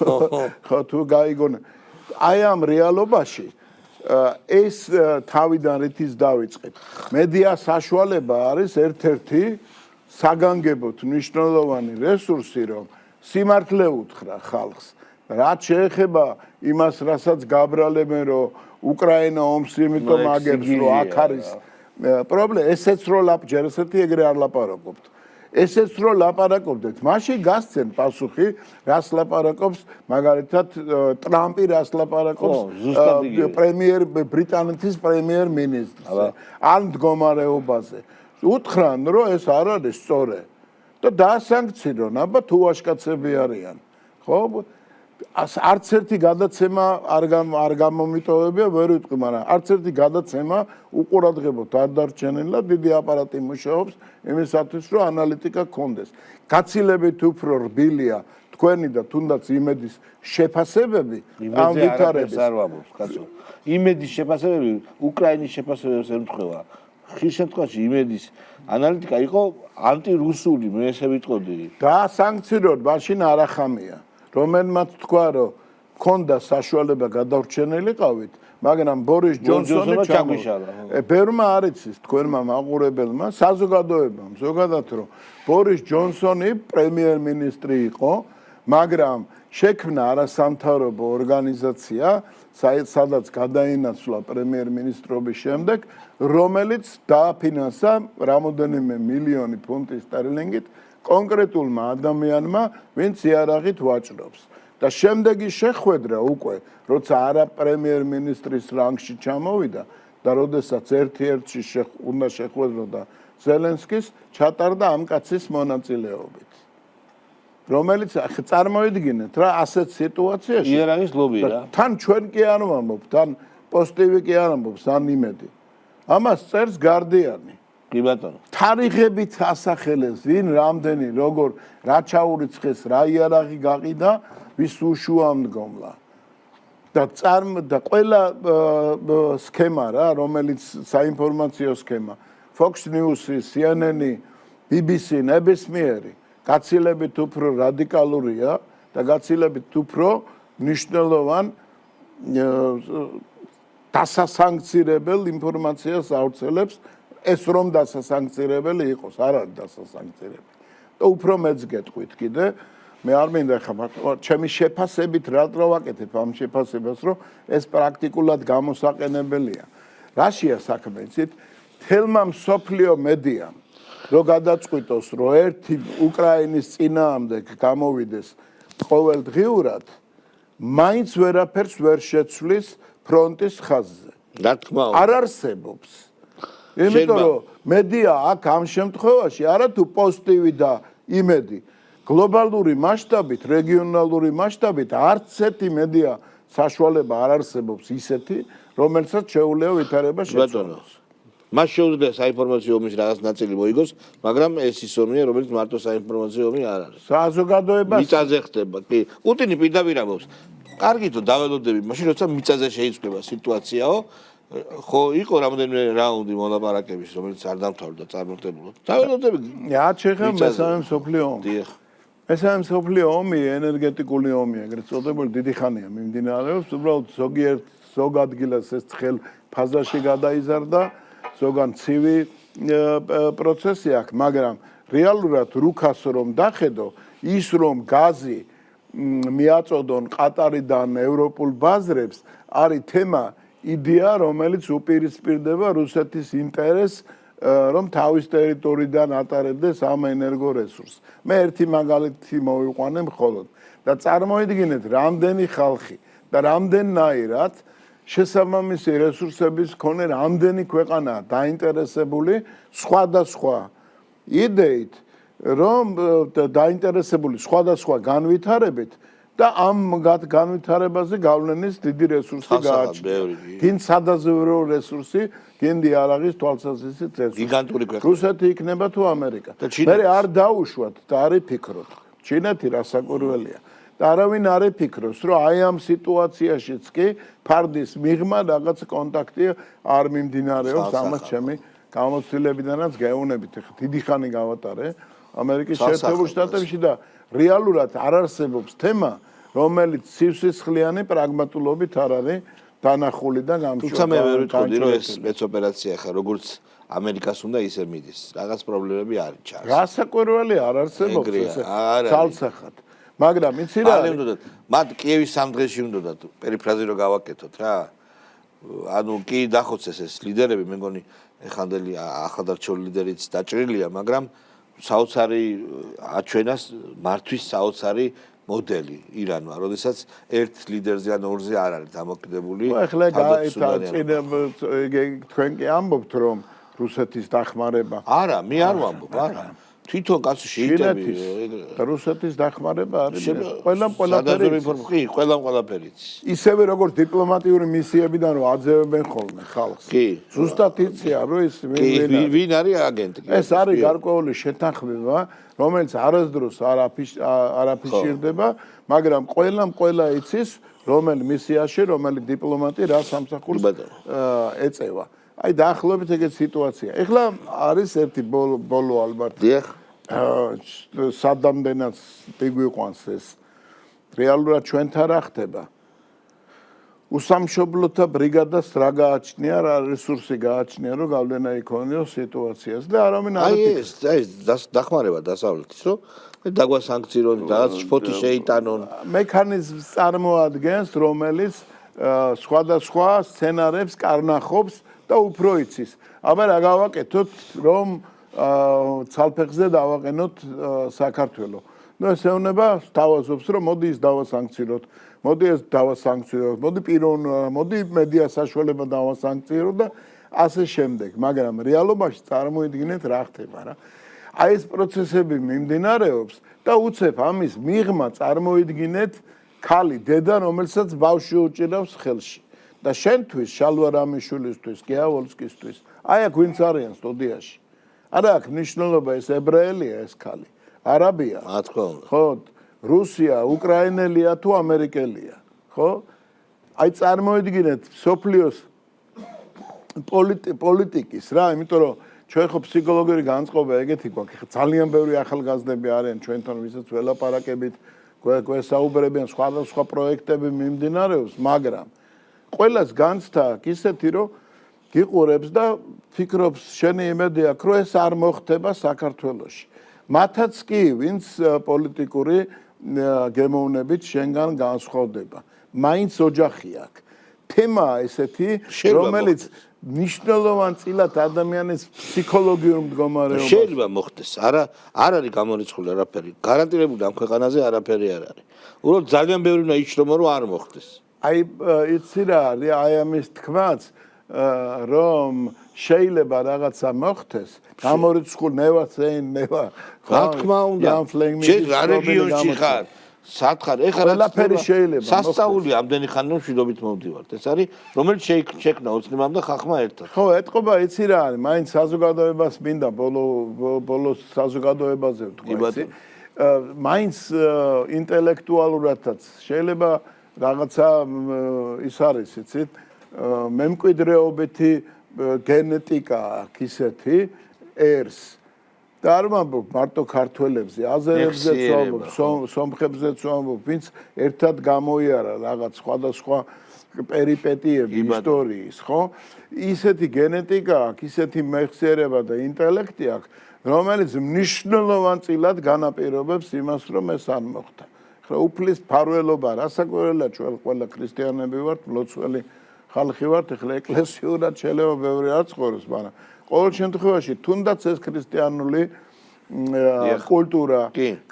ხო თუ გაიგონე აი ამ რეალობაში ეს თავიდან რითიც დავიწყეთ მედია საშუალება არის ერთ-ერთი საგანგებოდ მნიშვნელოვანი რესურსი რომ სიმართლე უთხრა ხალხს რაც შეეხება იმას რასაც გაბრალებენ რომ უკრაინა ომს იმიტომ აგებს რომ აქ არის პრობლემა ესეც რო ჯერ ესეთი ეგრე არ ლაპარაკობთ ესეც რო ლაპარაკობდეთ მაშინ გასცენ პასუხი რას ლაპარაკობს მაგალითად ტრამპი რას ლაპარაკობს პრემიერ ბრიტანეთის პრემიერ მინისტრზე ან მდგომარეობაზე უთხრან რომ ეს არ არის სწორე და დაასანქციონონ აბა თუ ვაჟკაცები არიან ხო არც ერთი გადაცემა არ გამომიტოვებია ვერ ვიტყვი მაგრამ არც ერთი გადაცემა უყურადღებოთ არ დარჩენილა დიდი აპარატი მუშაობს იმისათვის რომ ანალიტიკა გქონდეს გაცილებით უფრო რბილია თქვენი და თუნდაც იმედის შეფასებები ამ ვითარების არ ვამბობს კაცო იმედის შეფასებები უკრაინის შეფასებებს ემთხვევა ხის შემთხვევაში იმედის ანალიტიკა იყო ანტირუსული მე ესე ვიტყოდი და სანქციოდ მაშინ არახამია რომელმაც თქვა რომ ქონდა საშუალება გადავრჩენილიყავით მაგრამ ბორის ჯონსონი ჩამოშალა ბერმა არ იცის თქვენმა მაყურებელმა საზოგადოებამ ზოგადად რომ ბორის ჯონსონი პრემიერ-მინისტრი იყო მაგრამ შექმნა არასამთავრობო ორგანიზაცია სადაც გადაინაცვლა პრემიერ-მინისტრობის შემდეგ რომელიც დააფინანსა რამოდენიმე მილიონი ფუნტის სტერლინგით კონკრეტულმა ადამიანმა ვინც იარაღით ვაჭრობს და შემდეგი შეხვედრა უკვე როცა არა პრემიერ-მინისტრის რანგში ჩამოვიდა და როდესაც ერთ-ერთში უნდა შეხვედროდა ზელენსკის ჩატარდა ამ კაცის მონაწილეობით რომელიც წარმოედგინეთ რა ასეთ სიტუაციაში იარაღის ლობი რა თან ჩვენ კი არ ვამბობ თან პოსტივი კი არ ამბობს ან იმედი ამას წერს გარდიანი კი ბატონო თარიღებით ასახელებს ვინ რამდენი როგორ რა ჩაურიცხეს რა იარაღი გაყიდა ვის უშუამდგომლა და ყველა სქემა რა რომელიც საინფორმაციო სქემა Fox News-ი, CNN-ი, BBC-ი ნებისმიერი გაცილებით უფრო რადიკალურია და გაცილებით უფრო მნიშვნელოვან დასასანქცირებელ ინფორმაციას ავრცელებს ეს რომ დასასანქცირებელი იყოს, არ არის დასასანქცირებელი. და უფრო მეც გეტყვით კიდე, მე არ მინდა ხა ჩემი შეფასებით რა ვაკეთებ ამ შეფასებას, რომ ეს პრაქტიკულად გამოსაყენებელია. რაშია საქმე, იცით? თელმა მსოფლიო მედიამ რო გადაწყვიტოს, რომ ერთი უკრაინის წინააღმდეგ გამოვიდეს ყოველდღიურად, მაინც ვერაფერს ვერ შეცვლის ფრონტის ხაზზე. რა თქმა უნდა. არ არსებობს. იმიტომ რომ მედია აქ ამ შემთხვევაში არათუ პოზიტივი და იმედი, გლობალური მასშტაბით, რეგიონალური მასშტაბით არც ერთი მედია საშუალება არ არსებობს ისეთი, რომელსაც შეუძლია ვითარება შეცვალოს. მას შეუძლია საინფორმაციო ომის რაღაც ნაწილი მოიგოს, მაგრამ ეს ის ომია, რომელიც მარტო საინფორმაციო ომი არ არის. საზოგადოებას მიწაზე ხდება, კი. პუტინი პირდაპირ ამბობს. კარგითო დაველოდები, მაშინ როცა მიწაზე შეიცვლება სიტუაციაო, ხო იყო რამდენიმე რაუნდი მოლაპარაკების, რომელიც არ დამთავრდა წარმატებულად. დაველოდები. რა შეიძლება მესამე მსოფლიო ომი. დიახ. მესამე მსოფლიო ომი ენერგეტიკული ომია, ეგრეთ წოდებული დიდი ხანია მიმდინარეობს, უბრალოდ ზოგ ადგილას ეს ცხელ ფაზაში გადაიზარდა, ზოგან ცივი პროცესი აქვს, მაგრამ რეალურად რუქას რომ დახედო, ის რომ გაზი მიაწოდონ ყატარიდან ევროპულ ბაზრებს, არის თემა იდეა, რომელიც უპირისპირდება რუსეთის ინტერესს, რომ თავის ტერიტორიიდან ატარებდეს ამ ენერგორესურსს. მე ერთი მაგალითი მოვიყვანე მხოლოდ და წარმოიდგინეთ, რამდენი ხალხი და რამდენნაირად შესაბამისი რესურსების მქონე რამდენი ქვეყანაა დაინტერესებული სხვადასხვა იდეით, რომ დაინტერესებული სხვადასხვა განვითარებით და ამ განვითარებაზე გავლენის დიდი რესურსი გააჩნია. გინ სადაზვერვო რესურსი, გინ დიალოგის თვალსაზრისით რესურსი. გიგანტური ქვეყანა. რუსეთი იქნება თუ ამერიკა. მე არ დაუშვათ და არ იფიქროთ. ჩინეთი რასაკვირველია. და არავინ არ იფიქროს, რომ აი ამ სიტუაციაშიც კი ფარდის მიღმა რაღაც კონტაქტი არ მიმდინარეობს, ამას ჩემი გამოცდილებიდანაც გეუბნებით. ახლა დიდი ხანი გავატარე ამერიკის შეერთებულ შტატებში და რეალურად არ არსებობს თემა, რომელიც სივსისხლიანი პრაგმატულობით არ არის დანახული და გამშვიდობი. თუმცა მე ვერ ვიტყოდი, რომ ეს სპეცოპერაცია ხა როგორც ამერიკას უნდა ისე მიდის. რაღაც პრობლემები არის ჩანს. რასაკვირველია არ არსებობს ეს ცალსახად. მაგრამ იცი რა არის? მათ კიევის სამ დღეში უნდათ პერიფრაზი რო გავაკეთოთ რა. ანუ კი დახოცეს ეს ლიდერები, მე მგონი ეხანდელი ახალდარჩეული ლიდერიც დაჭრილია, მაგრამ საოცარი აჩვენას მართვის საოცარი მოდელი ირანმა, როდესაც ერთ ლიდერზე ან ორზე არ არის დამოკიდებული. ახლა თქვენ კი ამბობთ, რომ რუსეთის დახმარება. არა, მე არ ვამბობ, არა. თვითონ კაცი შეიტები რუსეთის დახმარება არის ყველაფერიც. ისევე როგორც დიპლომატიური მისიებიდან რომ აძევებენ ხოლმე ხალხს. კი. ზუსტად იცია რომ ის ვინ არის აგენტი. ეს არის გარკვეული შეთანხმება, რომელიც არასდროს არ აფიშირდება, მაგრამ ყველა იცის, რომელი მისიაში, რომელი დიპლომატი რა სამსახურს ეწევა. აი დაახლოებით ეგეთი სიტუაცია. ეხლა არის ერთი ბოლო ალბათ. დიახ. სადამდენაც მიგვიყვანს ეს. რეალურად ჩვენთან რა ხდება? უსამშობლოთა ბრიგადას რა გააჩნია, რა რესურსი გააჩნია, რომ გავლენა იქონიოს სიტუაციას და არავინ არ აფიქრებს. აი ეს დახმარება დასავლეთის, რომ დაგვასანქცირონ, რაღაც შფოთი შეიტანონ. მექანიზმს წარმოადგენს, რომელიც სხვადასხვა სცენარებს კარნახობს და უფრო იცის. აბა რა გავაკეთოთ, რომ ცალფეხზე დავაყენოთ საქართველოს. ნუ ესეუნება თავაზობს, რომ მოდი ის დავასანქციროთ. მოდი ეს დავასანქციროთ, მოდი მოდი მედია საშუალება დავასანქციროთ და ასე შემდეგ. მაგრამ რეალობაში წარმოიდგინეთ რა ხდება რა. აი ეს პროცესები მიმდინარეობს და უცებ ამის მიღმა წარმოიდგინეთ ქალი დედა, რომელსაც ბავშვი უჭირავს ხელში. და შენთვის შალვა რამიშვილისთვის, გეავოლსკისთვის, აი აქ ვინც არიან სტუდიაში. არა აქვს მნიშვნელობა ეს ებრაელია ეს ქალი, არაბია. რა თქმა უნდა. ხო, რუსია, უკრაინელია თუ ამერიკელია, ხო? აი წარმოიდგინეთ სოფლიოს პოლიტიკის რა, იმიტომ რომ ჩვენ ხო ფსიქოლოგიური განწყობა ეგეთი გვაქვს. ძალიან ბევრი ახალგაზრდები არიან ჩვენთან, ვისაც ველაპარაკებით, გვესაუბრებიან სხვადასხვა პროექტები მიმდინარეობს, მაგრამ ყველას განცდა აქვს ისეთი, რომ გიყურებს და ფიქრობს შენი იმედი აქვს რომ ეს არ მოხდება საქართველოში. მათაც კი ვინც პოლიტიკური გემოვნებით შენგან განსხვავდება. მაინც ოჯახი აქვს. თემაა ესეთი, რომელიც მნიშვნელოვან წილად ადამიანის ფსიქოლოგიურ მდგომარეობას შეიძლება მოხდეს. არ არის გამორიცხული არაფერი. გარანტირებული ამ ქვეყანაზე არაფერი არ არის. უბრალოდ ძალიან ბევრი უნდა იჩრომო რომ არ მოხდეს. აი იცი რა არის აი ამის თქმაც რომ შეიძლება რაღაცა მოხდეს გამორიცხულ ნევა რა თქმა უნდა შენ რა რეგიონში ხარ სათხარ ეხლა ყველაფერი შეიძლება სასწაული ამდენი ხანი რომ მშვიდობით მოვდივართ ეს არის რომელიც შეიქმნა ოცნებამ და ხალხმა ერთად ხო ეთყობა იცი რა არის მაინც საზოგადოებას მინდა ბოლოს საზოგადოებაზე ვთქვა იცი მაინც ინტელექტუალურადაც შეიძლება რაღაცა ის არის იცით მემკვიდრეობითი გენეტიკა აქვს ისეთი ერს და არ ვამბობ მარტო ქართველებზე აზერებზეც ვამბობ სომხებზეც ვამბობ ვინც ერთად გამოიარა რაღაც სხვადასხვა პერიპეტიები ისტორიის ხო ისეთი გენეტიკა აქვს ისეთი მეხსიერება და ინტელექტი აქვს რომელიც მნიშვნელოვან წილად განაპირობებს იმას რომ ეს არ მოხდა უფლის ფარველობა რასაკვირველია ჩვენ ყველა ქრისტიანები ვართ მლოცველი ხალხი ვართ ეხლა ეკლესიურად შეიძლება ბევრი არ ცხოვრობს მაგრამ ყოველ შემთხვევაში თუნდაც ეს ქრისტიანული კულტურა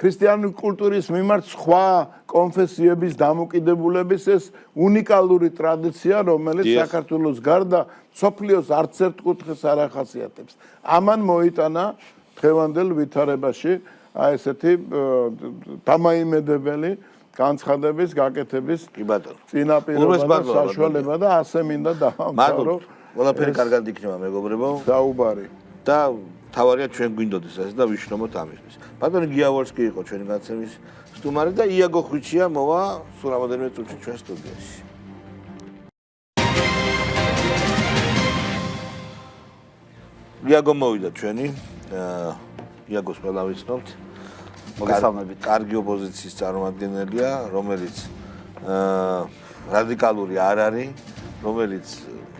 ქრისტიანული კულტურის მიმართ სხვა კონფესიების დამოკიდებულების ეს უნიკალური ტრადიცია რომელიც საქართველოს გარდა სოფლიოს არც ერთ კუთხეს არ ახასიათებს ამან მოიტანა დღევანდელ ვითარებაში აი ესეთი დამაიმედებელი განცხადების გაკეთების წინაპირობა და საშუალება და ასე მინდა დავამთავრო ყველაფერი კარგად იქნება მეგობრებო საუბარი და თავარია ჩვენ გვინდოდეს ეს და ვიშრომოთ ამისთვის ბატონი გიავორსკი იყო ჩვენი განცემის სტუმარი და იაგო ხვიჩია მოვა სულ რამოდენიმე წუთში ჩვენ სტუდიაში იაგო მოვიდა ჩვენი იაგოს ყველა ვიცნობთ მოგესალმებით კარგი ოპოზიციის წარმომადგენელია რომელიც რადიკალური არ არის რომელიც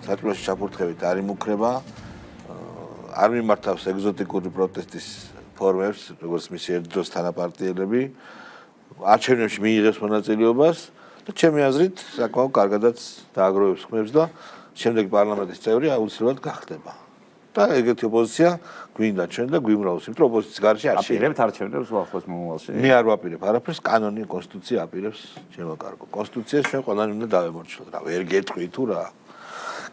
საჭიროებში ჩაფურთხებით არ იმუქრება არ მიმართავს ეგზოტიკური პროტესტის ფორმებს როგორც მისი ერთდროს თანაპარტიელები არჩევნებში მიიღებს მონაწილეობას და ჩემი აზრით საკმაოდ კარგადაც დააგროვებს ხმებს და შემდეგ პარლამენტის წევრი აუცილებლად გახდება და ეგეთი ოპოზიცია გვინდა ჩვენ და გვიმრავს იმიტომ რომ ოპოზიციის გარშე არ აპირებთ არჩევნებს უახლოს მომავალში მე არ ვაპირებ არაფერს კანონი კონსტიტუცია აპირებს ჩემო კარგო კონსტიტუციას ჩვენ ყველანი უნდა დავემორჩილოთ რა ვერ გეტყვი თუ რა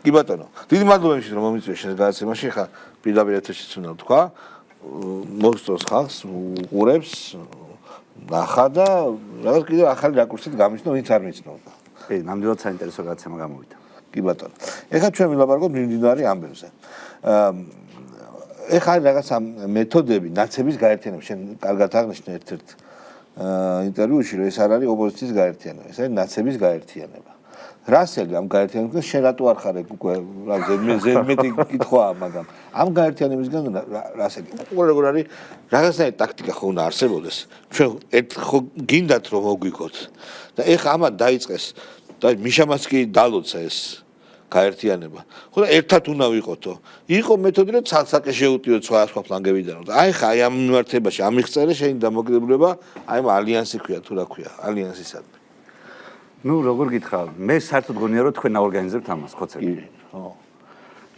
კი ბატონო დიდი მადლობა იმისთვის რომ მომიწვია შენს გადაცემაში ხა პირდაპირ ეთერშიც უნდა თქვა მოსწონს ხალხს უყურებს ნახა და რაღაც კიდევ ახალი რაკურსით გამიცნო ვინც არ მიცნობდა კი ნამდვილად საინტერესო გადაცემა გამოვიდა კი ბატონო ეხლა ჩვენ ვილაპარაკოთ მიმდინარე ამბებზე ეხლა რაღაცა მეთოდები ნაცების გაერთიანება შენ კარგად აღნიშნე ერთ-ერთ ინტერვიუში რომ ეს არ არის ოპოზიციის გაერთიანება ეს არის ნაცების გაერთიანება რასელი ამ გაერთიანებისგან შენ რატო არ ხარ უკვე რა ზედმეტი კითხვაა მაგრამ ამ გაერთიანებისგან რასელი უკვე როგორ არის რაღაცნაირი ტაქტიკა ხო უნდა არსებობდეს ჩვენ ერთ ხო გინდათ რომ მოგვიქოთ და ეხლა ამათ დაიწყეს და მიშამაც კი დალოცა ეს გაერთიანება ხო და ერთად უნდა ვიყოთო იყო მეთოდი რომ ცალსაკე შეუტიოთ სხვა ფლანგებიდან და აი ხა აი ამ მიმართებაში ამიღწერე შენი დამოკიდებულება აი ამ ალიანსი ქვია თუ რა ქვია ალიანსისადმი ნუ როგორ გითხრა მე საერთოდ გონია რომ თქვენ აორგანიზებთ ამას ხოცები ხო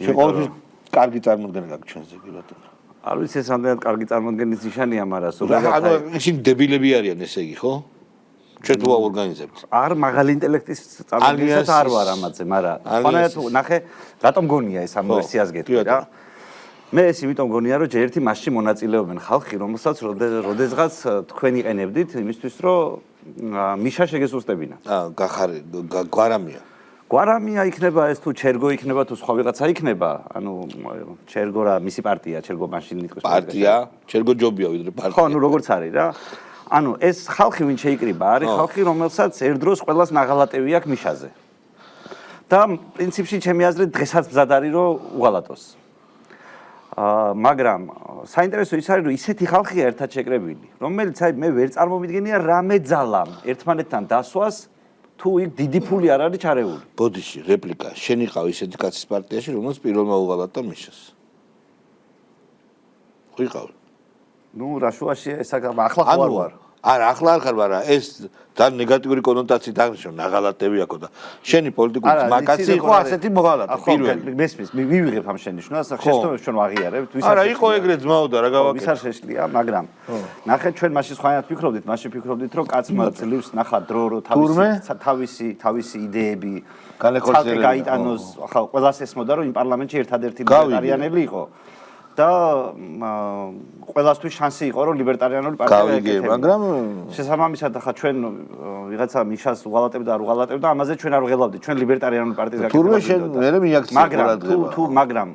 შენ ყოველთვის კარგი წარმოდგენა გაქვს ჩვენზე კი ბატონო არ ვიცი ეს რამდენად კარგი წარმოდგენის ნიშანია მაგრამ ზოგადად ანუ ისინი დებილები არიან ესე იგი ხო ჩვენ თუ აორგანიზებთ არ მაღალი ინტელექტის წარმოდგენას არ ვარ ამაზე მაგრამ ხანაერთ ნახე რატომ გონია ეს ამ ვერსიას გეტყვი რა მე ეს იმიტომ გონია რომ ჯერ ერთი მასში მონაწილეობენ ხალხი რომელსაც როდესღაც თქვენ იყენებდით იმისთვის რომ მიშა შეგესუსტებინა გახარი გვარამია გვარამია იქნება ეს თუ ჩერგო იქნება თუ სხვა ვიღაცა იქნება ანუ ჩერგო რა მისი პარტია ჩერგო მაშინ ნიტყვის პარტია ჩერგო ჯობია ვიდრე პარტია ხო ნუ როგორც არის რა ანუ ეს ხალხი ვინ შეიკრიბა არის ხალხი რომელსაც ერთდროს ყველას ნაღალატევი აქვს მიშაზე და პრინციპში ჩემი აზრით დღესაც მზად არის რომ უღალატოს მაგრამ საინტერესო ის არის რომ ისეთი ხალხია ერთად შეკრებილი რომელიც აი მე ვერ წარმომიდგენია რამე ძალამ ერთმანეთთან დასვას თუ იქ დიდი ფული არ არის ჩარეული. ბოდიში, რეპლიკა. შენ იყავ ისეთი კაცის პარტიაში, რომელსაც პირველმა უღალატა მიშას. ხო იყავ? ნუ რა შუაშია ეს ახლა ხო ვარ. არა, ახლა არ ხარ, მაგრამ ეს ძალიან ნეგატიური კონოტაციით აღნიშნო, ნაღალატები აქო და შენი პოლიტიკური მაკაცი იყო ასეთი მოღალატე პირველი. მესმის, მივიღებ ამ შენიშვნას, შეცდომებს ჩვენ ვაღიარებთ, ვის არ იყო ეგრე ძმაოდა რა გავაკეთე. ვის არ შეშლია, მაგრამ ნახეთ ჩვენ მაშინ სხვანაირად ვფიქრობდით, მაშინ ვფიქრობდით, რომ კაცმა ძლივს ნახა დრო, რომ თავისი იდეები განეხორციელება გაიტანოს, ახლა ყველას ესმოდა, რომ იმ პარლამენტში ერთადერთი ლიბერტარიანელი იყო. და ყველასთვის შანსი იყო რომ ლიბერტარიანული პარტია გავიგე, მაგრამ შესაბამისად ახლა ჩვენ ვიღაცა მიშას უღალატებდა არ უღალატებდა, ამაზე ჩვენ არ ვღელავდით, ჩვენ ლიბერტარიანული პარტიის გაკეთება. თურმე შენ მე მიაქცევ ყურადღებას. მაგრამ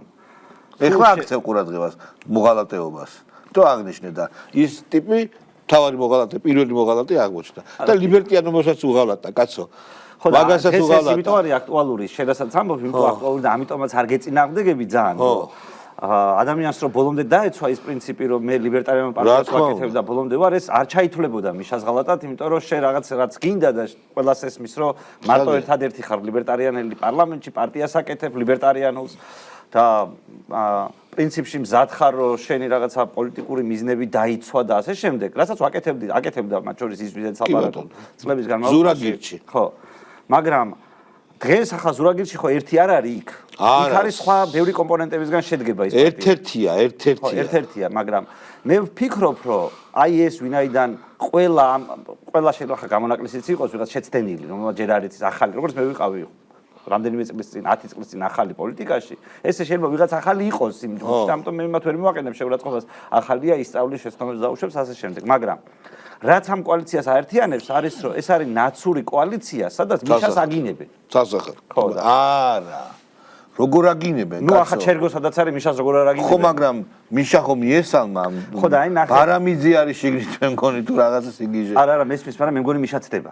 ეხლა აქცევ ყურადღებას მოღალატეობას. თუ აღნიშნე და ის ტიპი თავარი მოღალატე, პირველი მოღალატე აღმოჩნდა. და ლიბერტიანობასაც უღალატა, კაცო. მაგასაც უღალატა. ეს იმიტომ არის აქტუალური, შედასაც ამბობ, იმიტომ აქტუალური და ამიტომაც არ გეწინააღმდეგები ძალიან. ადამიანს რომ ბოლომდე დაეცვა ის პრინციპი რომ მე ლიბერტარიანულ პარტიას ვაკეთებ და ბოლომდე ვარ ეს არ ჩაითვლებოდა მიშას ღალატად იმიტომ რომ შენ რაღაც გინდა და ყველას ესმის რომ მარტო ერთადერთი ხარ ლიბერტარიანელი პარლამენტში პარტიას აკეთებ ლიბერტარიანულს და პრინციპში მზად ხარ რომ შენი რაღაცა პოლიტიკური მიზნები დაიცვა და ასე შემდეგ რასაც აკეთებდა მათ შორის ის ვიზეთ საპარატო წლების განმავლობაში ზურაგირჩი ხო მაგრამ დღეს ახლა ზურაგირში ხო ერთი არ არის იქ. იქ არის სხვა ბევრი კომპონენტებისგან შედგება ის პარტია. ერთ-ერთია, მაგრამ მე ვფიქრობ, რომ აი ეს ვინაიდან ყველა შეიძლება ხა გამონაკლისიც იყოს, ვიღაც შეცდენილი, რომელმაც ჯერ არ იცის ახალი, როგორც მე ვიყავი რამდენიმე წლის წინ, 10 წლის წინ ახალი პოლიტიკაში, ესე შეიძლება ვიღაც ახალი იყოს იმ ჯგუფში, ამიტომ მე იმათ ვერ მოვაყენებ შეურაცხყოფას, ახალია ისწავლის შეცდომებს დაუშვებს ასე შემდეგ, მაგრამ რაც ამ კოალიციას აერთიანებს არის რომ ეს არის ნაცური კოალიცია, სადაც მიშას აგინებენ. სასახარ. არა. როგორ აგინებენ? ნუ ახლა ჩერგო სადაც არის მიშას როგორ არ აგინებენ? ხო, მაგრამ მიშა ხომ იესალმა. ხო და აი ნახე. ბარამიძე არის შეგრით მე მგონი თუ რაღაცა სიგიჟე. არა, მესმის, მაგრამ მე მგონი მიშა ცდება.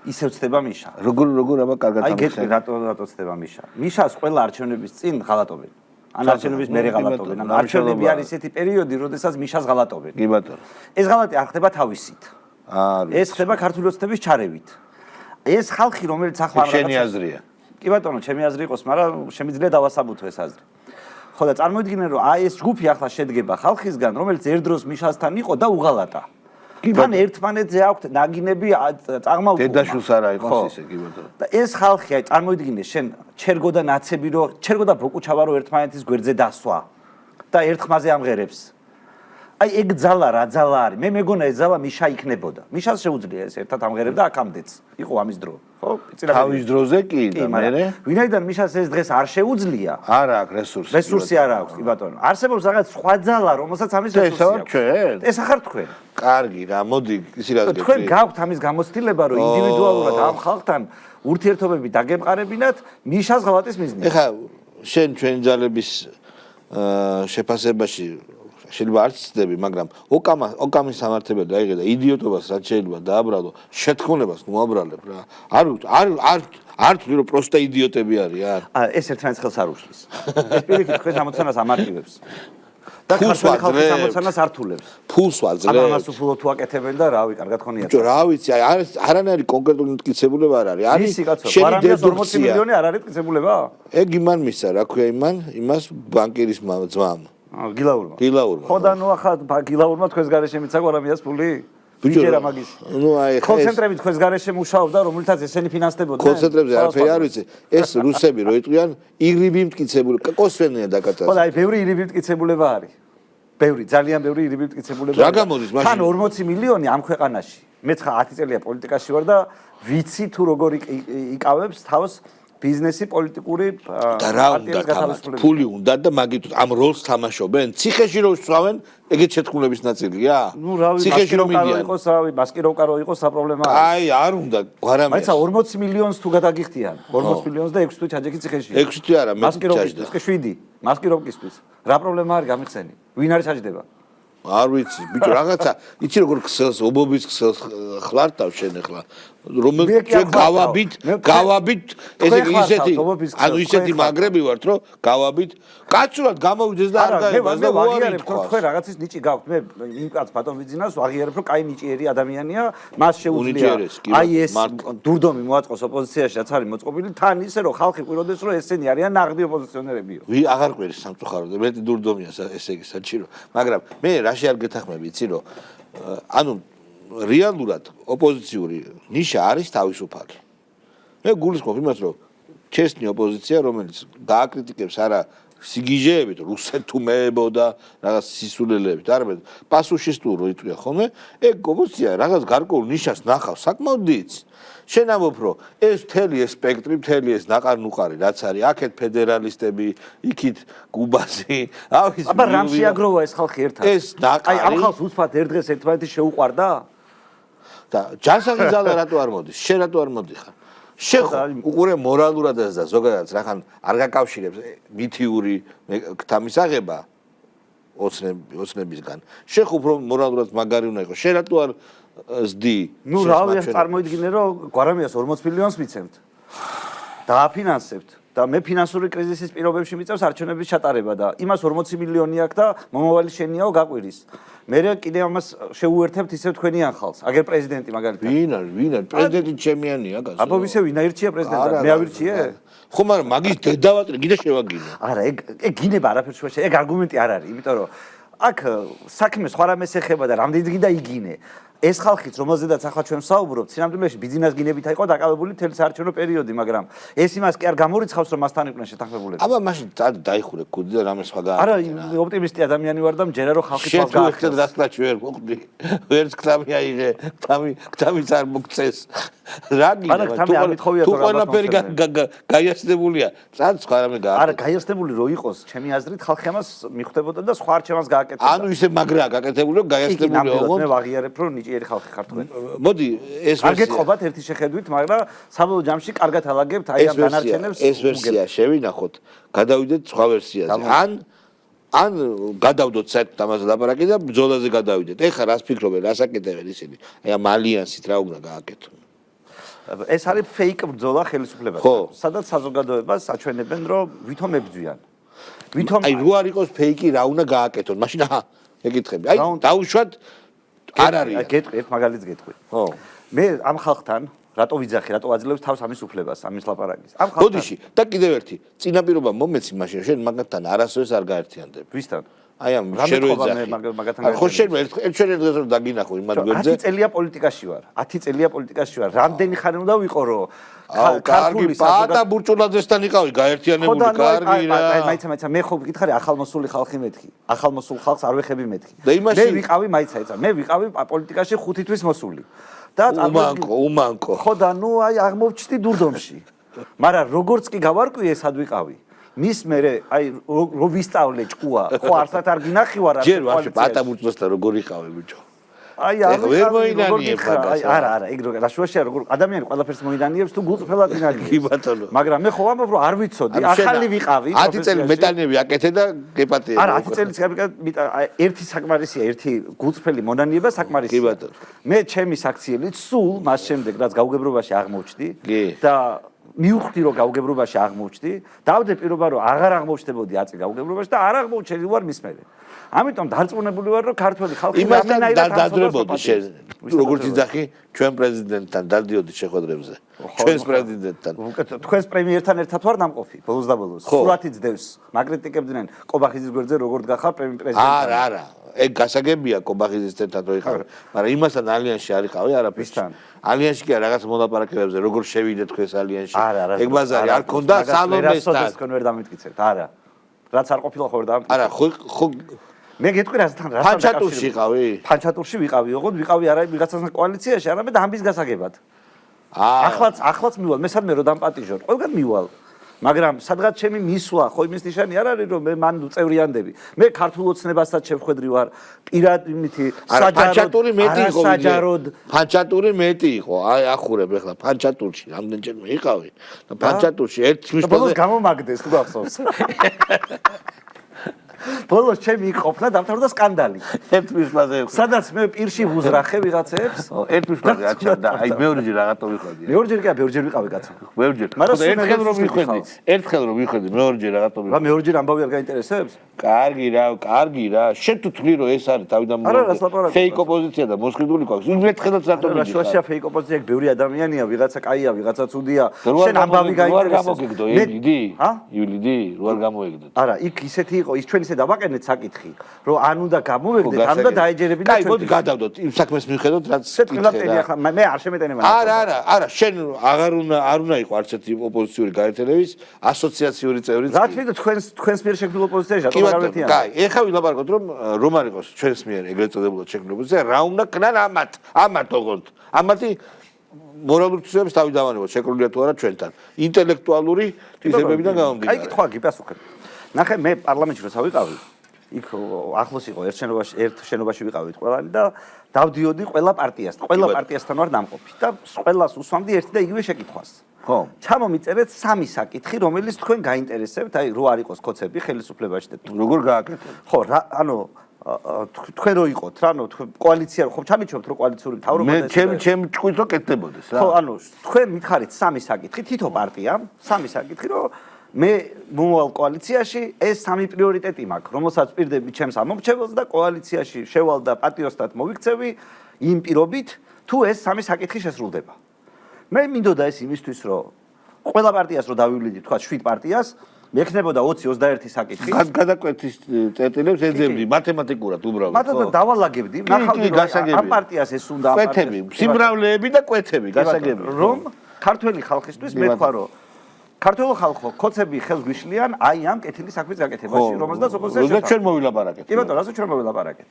ისევ ცდება მიშა. როგორ აბა კარგად აი გეტყვი რატო ცდება მიშა? მიშას ყველა არჩევნების წინ ღალატობენ. ან არჩევნების მერე ღალატობენ. ან არჩევნები არის ესეთი პერიოდი, როდესაც მიშას ღალატობენ. კი ბატონო. ეს ღალატი არ ხდება თავისით. არის. ეს ხდება ქართული ოცნების ჩარევით. ეს ხალხი, რომელიც ახლა შენი აზრია. კი ბატონო, ჩემი აზრი იყოს, მაგრამ შემიძლია დავასაბუთო ეს აზრი. ხო და წარმოიდგინე, რომ აი ეს ჯგუფი ახლა შედგება ხალხისგან, რომელიც ერთ დროს მიშასთან იყო და უღალატა. თან ერთმანეთზე აქვთ ნაგინები წაღმავკუმა. დედაშულს არა იყოს ისე, კი ბატონო. და ეს ხალხი, აი წარმოიდგინე, შენ ჩერგო და ნაცები რო, ჩერგო და ბოკუჩავა რო ერთმანეთის გვერდზე დასვა და ერთხმაზე ამღერებს. აი ეგ ძალა რა ძალა არის? მე მეგონა ეს ძალა მიშა იქნებოდა. მიშას შეუძლია ეს ერთად ამღერებდა აქამდეც. იყო ამის დრო, ხო? თავის დროზე კი და მე. ვინაიდან მიშას ეს დღეს არ შეუძლია? არა აქვს რესურსი. რესურსი არ აქვს, კი ბატონო. არსებობს რაღაც სხვა ძალა, რომელსაც ამის რესურსი აქვს. ჩვენ? ეს ახარ თქვენ. კარგი რა, მოდი, ისი რა გეტყვი. თქვენ გაქვთ ამის გამოცდილება, რომ ინდივიდუალურად ამ ხალხთან ურთიერთობები დაგემყარებინათ მიშას ღალატის მიზნით. ეხა შენ ჩვენი ძალების შეფასებაში შეიძლება არ ცდები, მაგრამ ოკამის სამართებელი დაიღე და იდიოტობას რაც შეიძლება დააბრალო, შეთქმულებას მოაბრალებ რა. არ თვლი რომ პროსტა იდიოტები არიან. ეს ერთმანეთს ხელს არ უშლის. ეს პირიქით თქვენ ამოცანას ამარტივებს. და ქართული ხალხის ამოცანას ართულებს. ფულს ვაძლევ. ამას უფულო თუ აკეთებენ და რავი, კარგად ხონია. ბიჭო, რა ვიცი, არანაირი კონკრეტული მტკიცებულება არ არის. არის 40 მილიონი არ არის მტკიცებულება? ეგ იმან მისცა, რა ქვია იმას ბანკირის ძმამ. გილაურმა. ხო და ნუ ახლა გილაურმა თქვენს გარეშე მიცა გვარამიას ფული. ბიჭერა მაგის. ნუ აი ხა კონცენტრები თქვენს გარეშე მუშაობდა, რომლითაც ესენი ფინანსდებოდნენ. კონცენტრებზე არაფერი არ ვიცი. ეს რუსები რო იტყვიან იგრიბი მტკიცებული, კოსვენია დაკატას. ხო და აი ბევრი იგრიბი მტკიცებულება არის. ბევრი, ძალიან ბევრი იგრიბი მტკიცებულება. რა გამოდის მაშინ? თან 40 მილიონი ამ ქვეყანაში. მე 10 წელია პოლიტიკაში ვარ და ვიცი თუ როგორ იკავებს თავს ბიზნესი პოლიტიკური და რა უნდა ფული უნდა და მაგით ამ როლს თამაშობენ ციხეში რო სწავენ ეგეთ შეთქმულების ნაწილია ნუ რავი ციხეში რო მიდიან იყოს რავი მასკიროვკა რო იყოს საპრობლემა აი არ უნდა გვარამია მაიცა 40 მილიონს თუ გადაგიხდიან 40 მილიონს და 6 თვე ჩაჯექი ციხეში 6 თვე არა მე მასკიროვკისთვის 7 მასკიროვკისთვის რა პრობლემა არის გამიხსენი ვინ არის ჩაჯდება არ ვიცი ბიჭო რაღაცა იცი როგორ ქსელს ობობის ქსელს ხლარტავ შენ ახლა რომელიც ჩვენ გავაბით ესე იგი ისეთი მაგრები ვართ რომ გავაბით კაცურად გამოვიდეს და არ გაებას და უარი თქვა თქვენ რაღაცის ნიჭი გაქვთ მე იმ კაც ბატონვიძინას ვაღიარებ რომ კაი ნიჭიერი ადამიანია მას შეუძლია აი ეს დურდომი მოაწყოს ოპოზიციაში რაც არის მოწყობილი თან ისე რომ ხალხი ყვიროდეს რომ ესენი არიან ნაღდი ოპოზიციონერებიო აღარ ყვირის სამწუხაროდ მე დურდომია ესე იგი საჭირო მაგრამ მე რაში არ გეთახმები იცი რომ ანუ რეალურად ოპოზიციური ნიშა არის თავისუფალი. მე გულისხმობ იმას, რომ ჩესნი ოპოზიცია, რომელიც დააკრიტიკებს არა სიგიჟეებით, რუსეთუმეებო და რაღაც სისულელეებით, არამედ პასუხისტურო იტყვია ხოლმე, ეგ ოპოზიცია რაღაც გარკვეულ ნიშას ნახავს საკმაოდ დიდს. შენ ამბობ, რომ ეს მთელი ეს სპექტრი, მთელი ეს ნაყარ-ნუყარი, რაც არის, აქეთ ფედერალისტები, იქით გუბაზი, ავის აბა რამ შეაგროვა ეს ხალხი ერთად? ეს ნაყარი აი ამ ხალხს უცბად ერთ დღეს ერთმანეთი შეუყვარდა? და ჯანსაღი ძალა რატო არ მოდის? შენ რატო არ მოდიხარ? შენ უყურე მორალურადაც და ზოგადად რახან არ გაკავშირებს მითიური გთამისაღება ოცნებისგან. შენ უფრო მორალურად მაგარი უნდა იყოს. შენ რატო არ ზდი? ნუ რავია წარმოიდგინე რომ გვარამიას 40 მილიონს მიცემთ. დააფინანსებთ და მე ფინანსური კრიზისის პირობებში მიწევს არჩევნების ჩატარება და იმას 40 მილიონი აქვს და მომავალი შენიაო გაყვირის. მე კიდე ამას შეუერთებთ ისევ თქვენიან ხალხს. აგერ პრეზიდენტი მაგალითად. ვინ არის? პრეზიდენტი ჩემიანია გასულ. აბა ვისე ვინ აირჩია პრეზიდენტად? მე ავირჩიე? ხო, მაგრამ მაგის დედავატრი კიდე შევაგინო. არა, ეგ გინება არაფერს შეშე. ეგ არგუმენტი არ არის, იმიტომ რომ აქ საქმე სხვა რამეს ეხება და რამდენი დღე დაიგინე. ეს ხალხიც რომელზედაც ახლა ჩვენ ვსაუბრობთ, სინამდვილეში ბიზნეს გინებით იყო დაკავებული მთელი საარჩევნო პერიოდი, მაგრამ ეს იმას კი არ გამორიცხავს, რომ მასთან იყვნენ შეთანხმებულები. აბა მაშინ დაიხურე კუდი და რამე სხვა გააკეთა. არა, ოპტიმისტი ადამიანი ვარ და მჯერა რომ ხალხი თავს გაახსნა. შენ დასკრაჩი ვერ მოხდი. ვერც ქტამი აიღე, ქტამიც არ მოგწეს. რა გინდა? თუ ყველაფერი გაიაცდებულია, წად სხვა რამე გააკეთა. არა, გაიაცდებული რო იყოს, ჩემი აზრით ხალხი ამას მიხვდებოდა და სხვა არჩევანს გააკეთებდა. ანუ ისე მაგრაა გაკეთებული, რომ გაიაცდებული ოღონდ მე ვაღიარებ, რომ ნიჭიერი ხალხი ხარ თქვენ. მოდი, ეს ვერსია. არ გეტყობათ ერთი შეხედვით, მაგრამ საბოლოო ჯამში კარგად ალაგებთ აი ამ დანარჩენებს. ეს ვერსია შევინახოთ, გადავიდეთ სხვა ვერსიაზე. ან გადავდოთ საერთოდ ამაზე ლაპარაკი და ბრძოლაზე გადავიდეთ. ეხლა რას ფიქრობენ, რას აკეთებენ ისინი? აი ამ ალიანსით რა უნდა გააკეთონ? ეს არის ფეიკ ბრძოლა ხელისუფლებასთან. სადაც საზოგადოებას აჩვენებენ, რომ ვითომ ებძვიან. ვითომ აი რო არ იყოს ფეიკი რა უნდა გააკეთონ? მაშინ აჰა, ეკითხები. აი დაუშვათ არ არის. გეტყვი, ერთ მაგალითს გეტყვი. ხო. მე ამ ხალხთან რატო ვიძახი, რატო აძლევს თავს ამის უფლებას, ამის ლაპარაკის. ამ ხალხთან. ბოდიში, და კიდევ ერთი, წინაპირობა მომეცი მაშინ, შენ მაგათთან არასოდეს არ გაერთიანდები. ვისთან? აი ამ შეროეძახი. ხო შენ ერთ დღეს რომ დაგინახო იმ ადგილზე. 10 წელია პოლიტიკაში ვარ. 10 წელია პოლიტიკაში ვარ. რამდენი ხანი უნდა ვიყო რომ კარგი პატა ბურჭულაძესთან იყავი გაერთიანებული კარგი რა. მაიცა მე ხო გითხარი ახალმოსული ხალხი მეთქი. ახალმოსულ ხალხს არ ვეხები მეთქი. მე ვიყავი მაიცა, მე ვიყავი პოლიტიკაში 5 თვის მოსული. და უმანკო. ხო და ნუ აი აღმოჩნდი დურდომში. მაგრამ როგორც კი გავარკვიე სად ვიყავი. მის მერე აი რო ვისწავლე ჭკუა, ხო არსად არ გინახივარ არ. ჯერ ვაფშე პატა ბურჭულაძესთან როგორ იყავი ბიჭო. აი ვერ მოინანიებ მაგას. არა, ეგ რა შუაშია როგორ ადამიანი ყველაფერს მოინანიებს თუ გულწრფელად ინანიებს. კი ბატონო. მაგრამ მე ხო ამბობ რომ არ ვიცოდი, ახალი ვიყავი. 10 წელი მეტანები აკეთე და გეპატიე. არა, 10 წელიც ერთი საკმარისია, ერთი გულწრფელი მონანიება საკმარისია. კი ბატონო. მე ჩემი საქციელით სულ მას შემდეგ რაც გაუგებრობაში აღმოჩნდი და მივხვდი რომ გაუგებრობაში აღმოჩნდი, დავდე პირობა რომ აღარ აღმოჩნდებოდი 10 წელი გაუგებრობაში და არ აღმოჩნდი ვარ მის მერე. ამიტომ დარწმუნებული ვარ რომ ქართველი ხალხი იმასთან დადრებოდი შენ როგორც იძახი ჩვენ პრეზიდენტთან დადიოდი შეხვედრებზე ჩვენს პრეზიდენტთან თქვენს პრემიერთან ერთად ვარ დამყოფი ბოლოს და ბოლოს სურათიც დევს მაგრიტიკებდნენ კობახიძის გვერდზე როგორც გახარ პრეზიდენტი არა ეგ გასაგებია კობახიძის ერთად რო იყავ მაგრამ იმასთან ალიანსში არ იყავი არაფერთან ალიანსში კი რაღაც მოლაპარაკებებზე როგორ შევიდეთ თქვენს ალიანსში ეგ ბაზარი არ ქონდა სალონესთან თქვენ ვერ დამიტკიცებთ არა რაც არ ყოფილა ხო ვერ დამიტკიცებთ არა ხო მე გეტყვი რასთან ფანჩატურში იყავი? ფანჩატურში ვიყავი, ოღონდ ვიყავი არა ვიღაცასთან კოალიციაში, არამედ ამბის გასაგებად. ახლაც მივალ, მე სადმე რომ დამპატიჟო, ყველგან მივალ. მაგრამ სადღაც ჩემი მისვლა, ხო იმის ნიშანი არ არის რომ მე მან წევრიანდები. მე ქართულ ოცნებასაც შევხვედრი ვარ, პირად იმითი ფანჩატური მეტი იყო. ფანჩატური მეტი იყო. აი ახურებ ახლა ფანჩატურში რამდენჯერმე იყავი და ფანჩატურში ერთ მისვლაზე გამომაგდეს თუ გახსოვს. ბოლოს ჩემი ყოფნა დამთავრდა სკანდალი. ერთ მისლაზე. სადაც მე პირში ვუზრახე ვიღაცებს. ერთ მისლაზე აჩა და აი მეორეჯერ რაღაცა ვიხვედი. მეორეჯერ ბევრჯერ ვიყავი კაცო. ბევრჯერ. მაგრამ ერთხელ რომ ვიხვედი, ერთხელ რომ ვიხვედი, მეორეჯერ რაღაცა ვიხვედი. რა მეორეჯერ ამბავი არ გაინტერესებს? კარგი რა. შენ თუ თვლი რომ ეს არის თავიდან ფეიქ ოპოზიცია და მოსყიდული ყავს. ერთხელაც რატომ მიდი? შუაშია ფეიქ ოპოზიცია, ბევრი ადამიანია, ვიღაცა კაია, ვიღაცა ცუდია. შენ ამბავი გაინტერესებს. იულიდი, რო არ გამოიგდოთ. არა, იქ ისეთი იყო, ის ჩვენ ისე დავაყენეთ საკითხი, რომ ან უნდა გამოვეგდეთ, ან უნდა დაეჯერებინათ ჩვენ. კაი, მოდი გადავდოთ იმ საქმეს მიხედოთ, რაც კითხე. ახლა მე არ შემეტენებ. არა, შენ არ უნდა იყო არც ერთი ოპოზიციური გაერთიანების ასოციაციური წევრი. რა თქმა უნდა, თქვენს მიერ შექმნილ ოპოზიციაში რატომ არ ვერთიან? კაი, ეხლა ვილაპარაკოთ რომ არ იყოს ჩვენს მიერ ეგრეთ წოდებული შექმნილ ოპოზიცია, რა უნდა ქნან ამათ ოღონდ. ამათი მორალური თვისებების თავი დავანებოთ, შეკრულია თუ არა ჩვენთან. ინტელექტუალური თვისებებიდან გამომდინარე. კაი, კითხვა გიპასუხებ. ნახე, მე პარლამენტში როცა ვიყავი, იქ ახლოს იყო ერთ შენობაში ვიყავით ყველანი და დავდიოდი ყველა პარტიასთან ვარ დამყოფი და ყველას უსვამდი ერთი და იგივე შეკითხვას. ხო. ჩამომიწერეთ 3 საკითხი, რომელიც თქვენ გაინტერესებთ, აი რო არ იყოს კოცები ხელისუფლებაში და როგორ გააკეთეთ? ხო, ანუ თქვენ რო იყოთ რა, კოალიცია ხო ჩამიჩვევთ რო კოალიციური მთავრობა და ჩემი ჭკვით რო კეთდებოდეს რა. ხო, ანუ თქვენ მითხარით 3 საკითხი, თითო პარტიამ 3 საკითხი რო მე მომავალ კოალიციაში ეს 3 პრიორიტეტი მაქვს, რომელსაც პირდები ჩემს ამომრჩეველს და კოალიციაში შევალ და პატიოსტად მოვიქცევი იმ პირობით, თუ ეს 3 საკითხი შესრულდება. მე მინდოდა ეს იმისთვის, რომ ყველა პარტიას რო დავივლიდი, თქვა 7 პარტიას, მექნებოდა 20-21 საკითხი. გადაკვეთის წერტილებს ეძებდი მათემატიკურად უბრალოდ. მათთან დავალაგებდი, ნახავდი ამ პარტიას ეს უნდა კვეთები, სიმრავლეები და კვეთები, გასაგები. რომ ქართველი ხალხისთვის მე თქვა, რომ ქართველო ხალხო, კოცები ხელს გვიშლიან აი ამ კეთილი საქმის გაკეთებაში, რომელსაც ოპოზიცია შეთავაზა. ჩვენ მოვილაპარაკეთ. კი ბატონო, რაზეც ჩვენ მოვილაპარაკეთ.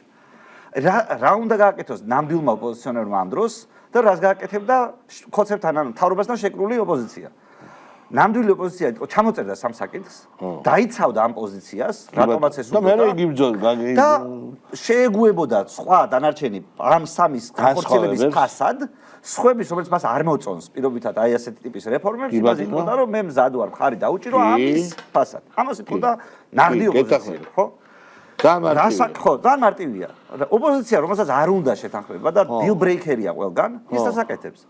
რა უნდა გააკეთოს ნამდვილმა ოპოზიციონერმა ამ დროს და რას გააკეთებდა კოცებთან ან მთავრობასთან შეკრული ოპოზიცია. ნამდვილი ოპოზიცია იყო ჩამოწერდა 3 საკითხს, დაიცავდა ამ პოზიციას, რატომაც ეს უნდა. და მე იგი ბძოლ და შეეგუებოდა სხვა დანარჩენი ამ 3-ის განხორციელების ფასად, სხვების რომელიც მას არ მოწონს პირობითად აი ასეთი ტიპის რეფორმებს, იმას იტყოდა რომ მე მზად ვარ მხარი დაუჭირო ამის ფასად. ამას იტყოდა ნაღდი ოპოზიცია, ხო? ძალიან მარტივია. ოპოზიცია რომელსაც არ უნდა შეთანხმება და დილ ბრეიქერია ყველგან, ის დასაკეთებს.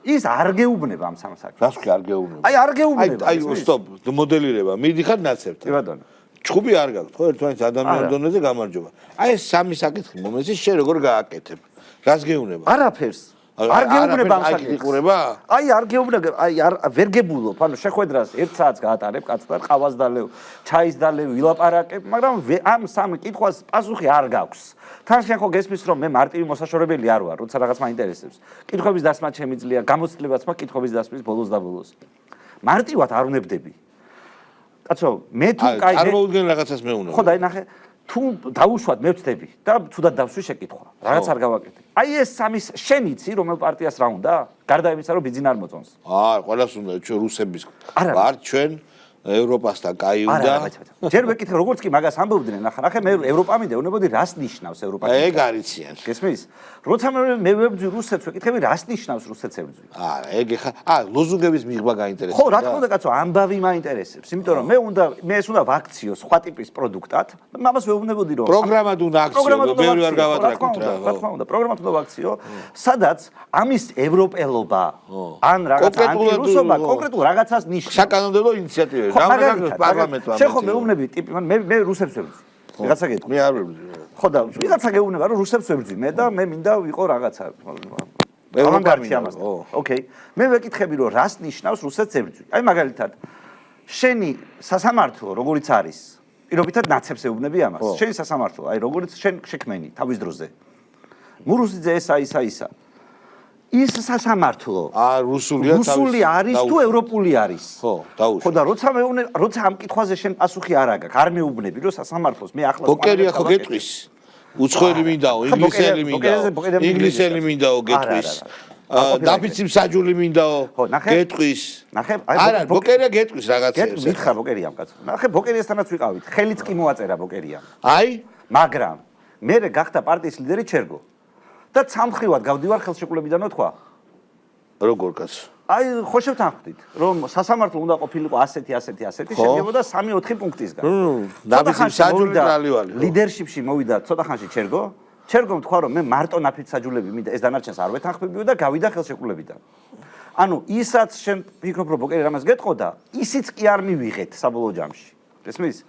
ის არ გეუბნება ამ 3 საკითხს. რას ვქი არ გეუბნება? აი არ გეუბნება. აი სტოპ, მოდელირება. მიდიხარ ნაცებთან. კი ბატონო. ჩხუბი არ გაქვს, ხო, ერთმანეთს ადამიანის დონეზე გამარჯობა. აი ეს 3 საკითხი მომეცი შენ როგორ გააკეთებ? რას გეუბნება? არაფერს. არ გეუბნება ამ საკითხს. იყურება? აი არ გეუბნება, აი არ ვერ გებულობ. ანუ შეხვედრას 1 საათს გაატარებ კაცთან, ყავას დალევ, ჩაის დალევ, ვილაპარაკებ, მაგრამ ამ 3 კითხვას პასუხი არ გაქვს. თან შენ ხო გესმის რომ მე მარტივი მოსაშორებელი არ ვარ, როცა რაღაც მაინტერესებს. კითხვების დასმა შემიძლია, გამოცდილებაც მაქვს კითხვების დასმის ბოლოს და ბოლოს. მარტივად არ უნებდები. კაცო, მე თუ კაი წარმოუდგენ რაღაცას მე უნდა. ხო და ნახე, თუ დაუშვათ მე ვწდები და თუდად დავშვი შეკითხვა. რაღაც არ გავაკეთე. აი ეს 3 შენ იცი რომელ პარტიას რა უნდა? გარდა იმისა რომ ბიზნეს არ მოწონს. ყველას უნდა ჩვენ რუსების ვარ ჩვენ ევროპასთან კაი უნდა. ჯერ ვეკითხე როგორც კი მაგას ამბობდნენ, ნახე მე ევროპა მინდა, უნებოდი რას ნიშნავს ევროპა? ეგ არიციან. გესმის? როცა მე ვებძვი რუსეთს ვეკითხები რას ნიშნავს რუსეთს ებძვი? არა, ეგ ხა ლოზუნგების მიღება გაინტერესებს. ხო, რა თქმა უნდა, კაცო, ამბავი მაინტერესებს, იმიტომ რომ მე ეს უნდა ვაქციო სხვა ტიპის პროდუქტად, ამას ვეუბნებოდი რომ პროგრამად უნდა აქციო, ბევრი არ გავატრაკოთ რა. რა თქმა უნდა, პროგრამად უნდა ვაქციო, სადაც ამის ევროპელობა ან რაღაცა ანტირუსობა კონკრეტულ რაღაცას ნიშნავს. საკანონმდებლო ინიციატივები პარლამენტმა. შენ ხო მეუბნები ტიპი, მე რუსებს ვებძვი. რაღაცა გეტყვი. მე არ ვებძვი. ხო და ვიღაცა გეუბნება რომ რუსებს ვებძვი მე და მე მინდა ვიყო რაღაცა. ავანგარდში ამას. ოკეი. მე ვეკითხები რომ რას ნიშნავს რუსეთს ებძვი. აი მაგალითად შენი სასამართლო როგორიც არის, პირობითად ნაცებს ეუბნები ამას. შენი სასამართლო, აი როგორიც შენ შექმენი თავის დროზე. მურუსიძე ისა. ის სასამართლო რუსული არის თუ ევროპული არის? ხო, დაუშვი. ხო და როცა ამ კითხვაზე შენ პასუხი არ აგაქვს, არ მეუბნები რომ სასამართლოს მე ახლა ბოკერია ხო გეტყვის? უცხოელი მინდაო, ინგლისელი მინდაო გეტყვის. დაფიცი მსაჯული მინდაო გეტყვის. ნახე, არა, ბოკერია გეტყვის რაღაცებს. მითხარ ბოკერიამ კაცო. ნახე, ბოკერიასთანაც ვიყავით. ხელიც კი მოაწერა ბოკერიამ. აი, მაგრამ მე გახდა პარტიის ლიდერი ჩერგო. და ცამხრივად გავდივარ ხელშეკრულებიდანო თქვა. როგორ კაც? აი ხოშებთან ხვდით, რომ სასამართლო უნდა ყოფილიყო ასეთი, შედგებოდა 3-4 პუნქტისგან. ცოტა ხანში ლიდერშიპში მოვიდა ცოტა ხანში ჩერგომ თქვა რომ მე მარტო ნაფიცსაჯულები მინდა ეს დანარჩენს არ ვეთანხმებიო და გავიდა ხელშეკრულებიდან. ანუ ისაც შენ ფიქრობ რომ ბოკერი რამას გეტყოდა, ისიც კი არ მივიღეთ საბოლოო ჯამში. ესმის?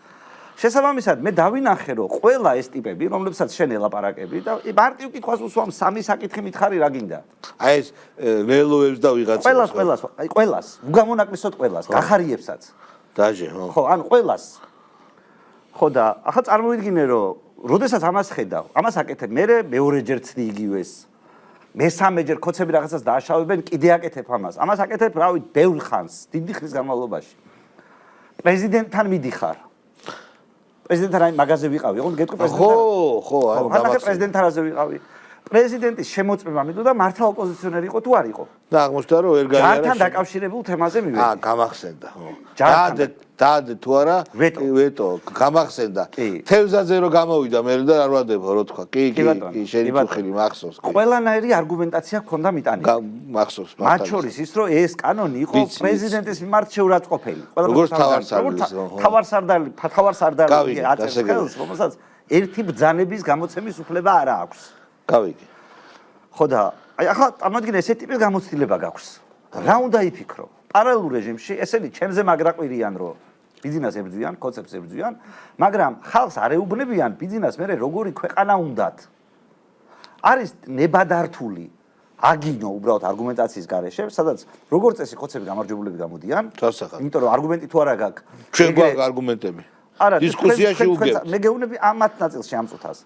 შესაბამისად მე დავინახე რომ ყველა ეს ტიპები, რომლებსაც შენ ელაპარაკები და მარტივ კითხვას უსვამ სამი საკითხი მითხარი რა გინდა. აი ეს ლელოებს და ვიღაცებს. ყველას, უგამონაკლისოდ ყველას, გახარიებსაც. დაჟე, ხო, ანუ ყველას. ხო და ახლა წარმოვიდგინე რომ როდესაც ამას ხედავ, ამას აკეთებ, მე მეორეჯერ ცდი იგივეს. მესამეჯერ ხოცები რაღაცას დააშავებენ, კიდე აკეთებ ამას. ამას აკეთებ, რავი, ბევრ ხანს, დიდი ხნის განმავლობაში. პრეზიდენტთან მიდიხარ. პრეზიდენტთან აი მაგაზე ვიყავი, ოღონდ გეტყვი პრეზიდენტთან. ხო, აი მაგაზე პრეზიდენტთანაზე ვიყავი. პრეზიდენტის შემოწმება მიდოდა მართლა ოპოზიციონერი იყო თუ არ იყო. და აღმოჩნდა რომ ვერ გაიარა. ჯართან დაკავშირებულ თემაზე მივედი. გამახსენდა, ხო. დაადე თუ არა? ვეტო, გამახსენდა. თევზაძე რომ გამოვიდა მე და არ ვადებო რო თქვა. კი, შენი წუხილი მახსოვს. ყველანაირი არგუმენტაცია ჰქონდა მიტანი. მახსოვს. მათ შორის ის რომ ეს კანონი იყო პრეზიდენტის მიმართ შეურაცხყოფელი. როგორც თავარსარდალი აწევს ხელს, რომელსაც ერთი ბრძანების გამოცემის უფლება არ აქვს. გავიგე. ხო და აი ახლა წარმოიდგინე ესეთი ტიპის გამოცდილება გაქვს. რა უნდა იფიქრო? პარალელურ რეჟიმში ესენი ჩემზე მაგრაყვირიან რომ ბიზნეს ებრძვიან, კონცეფტს ებრძვიან, მაგრამ ხალხს არ ეუბნებიან ბიზნეს მე როგორი ქვეყანა უნდათ. არის ნებადართული აგინო უბრალოდ არგუმენტაციის გარეშე, სადაც როგორც წესი ხოცები გამარჯვებულები გამოდიან. იმიტომ რომ არგუმენტი თუ არა გაქვს. ჩვენ გვაქვს არგუმენტები. არა, დისკუსიაში უგებთ. მე გეუბნები ამათ ნაწილში ამწუთას.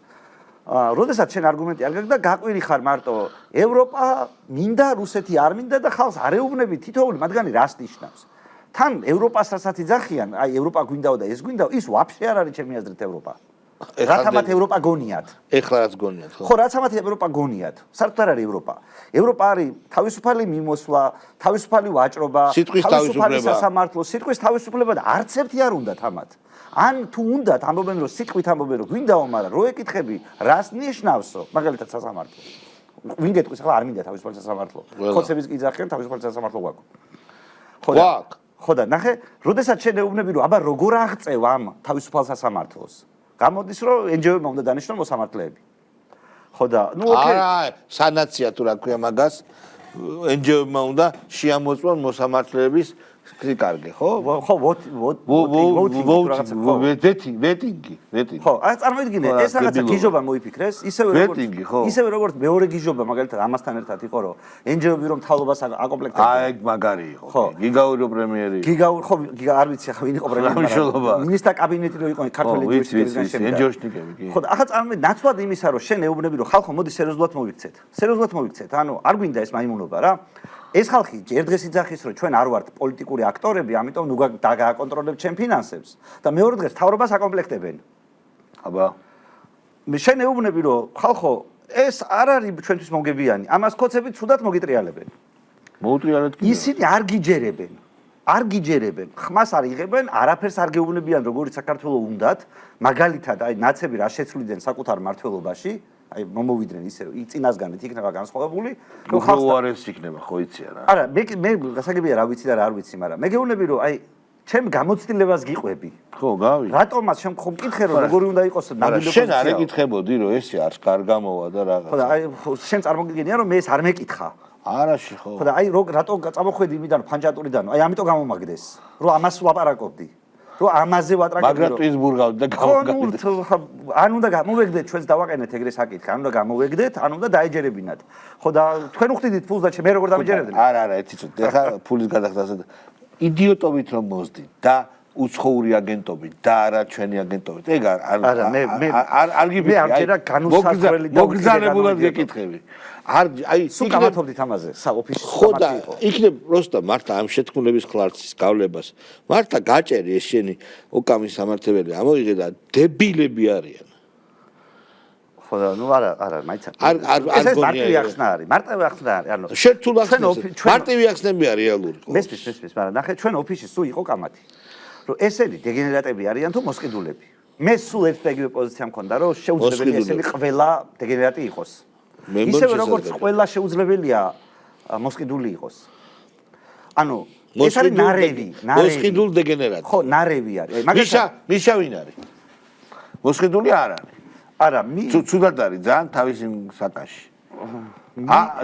როდესაც შენ არგუმენტი არ გაქვს და გაყვირი ხარ მარტო ევროპა მინდა, რუსეთი არ მინდა და ხალხს არ ეუბნები თითოეული მათგანი რას ნიშნავს. თან ევროპას რასაც იძახიან, აი ევროპა გვინდაო და ეს გვინდაო, ის ვაფშე არ არის ჩემი აზრით ევროპა. რათა მათ ევროპა გონიათ. ეხლა რაც გონიათ, ხო? ხო, რათა მათ ევროპა გონიათ. საერთოდ არ არის ევროპა. ევროპა არის თავისუფალი მიმოსვლა, თავისუფალი ვაჭრობა, თავისუფალი სასამართლო, სიტყვის თავისუფლება და არც ერთი არ უნდათ ამათ. ან თუ უნდათ ამბობენ რომ სიტყვით ამბობენ რომ გვინდაო, მაგრამ რო ეკითხები, რას ნიშნავსო? მაგალითად სასამართლო. ვინ გეტყვის ახლა არ მინდა თავისუფალი სასამართლო. ხოცების კი იძახიან თავისუფალი სასამართლო გვაქვს. ხო და ნახე, როდესაც შენ ეუბნები რომ აბა როგორ აღწევ ამ თავისუფალ სასამართლოს? გამოდის რომ NGO-მა უნდა დანიშნონ მოსამართლეები. ხო და ნუ ოკეი. არა, სანაცია თუ რა ქვია მაგას, NGO-მა უნდა შეამოწმონ მოსამართლეების კარგი, ხო? ხო, ვეტინგი. ხო, აი წარმოიდგინე, ეს რაღაცა გიჟობა მოიფიქრეს, ისევე როგორც მეორე გიჟობა მაგალითად ამასთან ერთად იყო, რომ NGO-ები რომ თავობას აკომპლექტებდა. აი, მაგარი იყო. ხო, გიგაურო პრემიერი. ხო, არ ვიცი ახლა ვინ იყო პრემიერი. მინისტრთა კაბინეტი რო იყო ქართული ინჟინერებიდან შემდეგ. NGO-შნიკები კი. ხო, ახლა წარმოიდგინე, ნაცვლად იმისა, რომ შენ ეუბნები, რომ ხალხო მოდი სერიოზულად მოვიქცეთ. სერიოზულად მოვიქცეთ, ანუ არ გვინდა ეს მაიმუნობა რა. ეს ხალხი ჯერ დღეს იძახის რომ ჩვენ არ ვართ პოლიტიკური აქტორები, ამიტომ ნუ გააკონტროლებთ ჩვენ ფინანსებს და მეორე დღეს თავრობას აკომპლექტებენ. აბა. მე შენ ეუბნები რომ ხალხო ეს არ არის ჩვენთვის მოგებიანი, ამას ხოცები თუდად მოგიტრიალებენ. მოუტრიალეთ კი. ისინი არ გიჯერებენ. ხმას არ იღებენ, არაფერს არ გეუბნებიან როგორი საქართველო უნდათ, მაგალითად აი ნაცები რა შეცვლიდან საკუთარ მართლობაში. აი მომოვიდნენ ისე რომ წინასგანით იქნება განსხვავებული რომ ხალხს უარეს იქნება ხო იცი არა არა მე გასაგებია რა ვიცი და რა არ ვიცი მაგრამ მე გეუბნები რომ აი ჩემ გამოცდილებას გიყვები ხო გავი რატომაც შენ ხომ მკითხე რომ როგორი უნდა იყოს ნაბიჯი შენ არ ეკითხებოდი რომ ესე არ გამოვა და რაღაც ხო და აი შენ წარმოგიდგენია რომ მე ეს არ მეკითხა არაში ხო ხო და აი რატო წამოხვედი იმიდან ფანჯატურიდან აი ამიტომ გამომაგდეს რომ ამას ვაპარაკობდი რომ ამაზე ვატრაკებდი მაგრამ ტვის ბურღავდი და გამოგავდი ან უნდა გამოვეგდეთ ჩვენს დავაყენეთ ეგრე საკითხი ან უნდა გამოვეგდეთ ან უნდა დაეჯერებინათ ხო და თქვენ უხდიდით ფულს და მე როგორ დამეჯერებდი არა ერთი წუთი ეხა ფულის გადახდასა იდიოტობით რომ მოსდი და უცხოური აგენტობით და არა ჩვენი აგენტობით ეგ არ გიფიქრე მე ამჯერა განუსაზღვრელი და მოგზაურებულად გეკითხები არ აი სულ გამათობდით ამაზე ოფისში ხო და იქნებ პროსტა მართა ამ შეთქმულების ხლარცის გავლებას მართა გაჭერი ეს შენი ოკამის სამართებელი ამოიღე და დებილები არიან ხო და ნუ არა მაინც არ მარტივი ახსნა არის მარტივი ახსნა არის ანუ შენ თუ მარტივი ახსნებია რეალური ხო მესმის მაგრამ ნახე ჩვენ ოფისში სულ იყო კამათი რომ ესენი დეგენერატები არიან თუ მოსყიდულები მე სულ ერთ და იგივე პოზიცია მქონდა რომ შეუძლებელია ესენი ყველა დეგენერატი იყოს ისევე როგორც ყველა შეუძლებელია მოსყიდული იყოს ანუ ეს არის ნარევი. მოსყიდულ დეგენერატი. ხო, ნარევი არის. მიშა ვინ არის? მოსყიდული არ არის. არა, ცუდად არის ძალიან თავისი საკაში.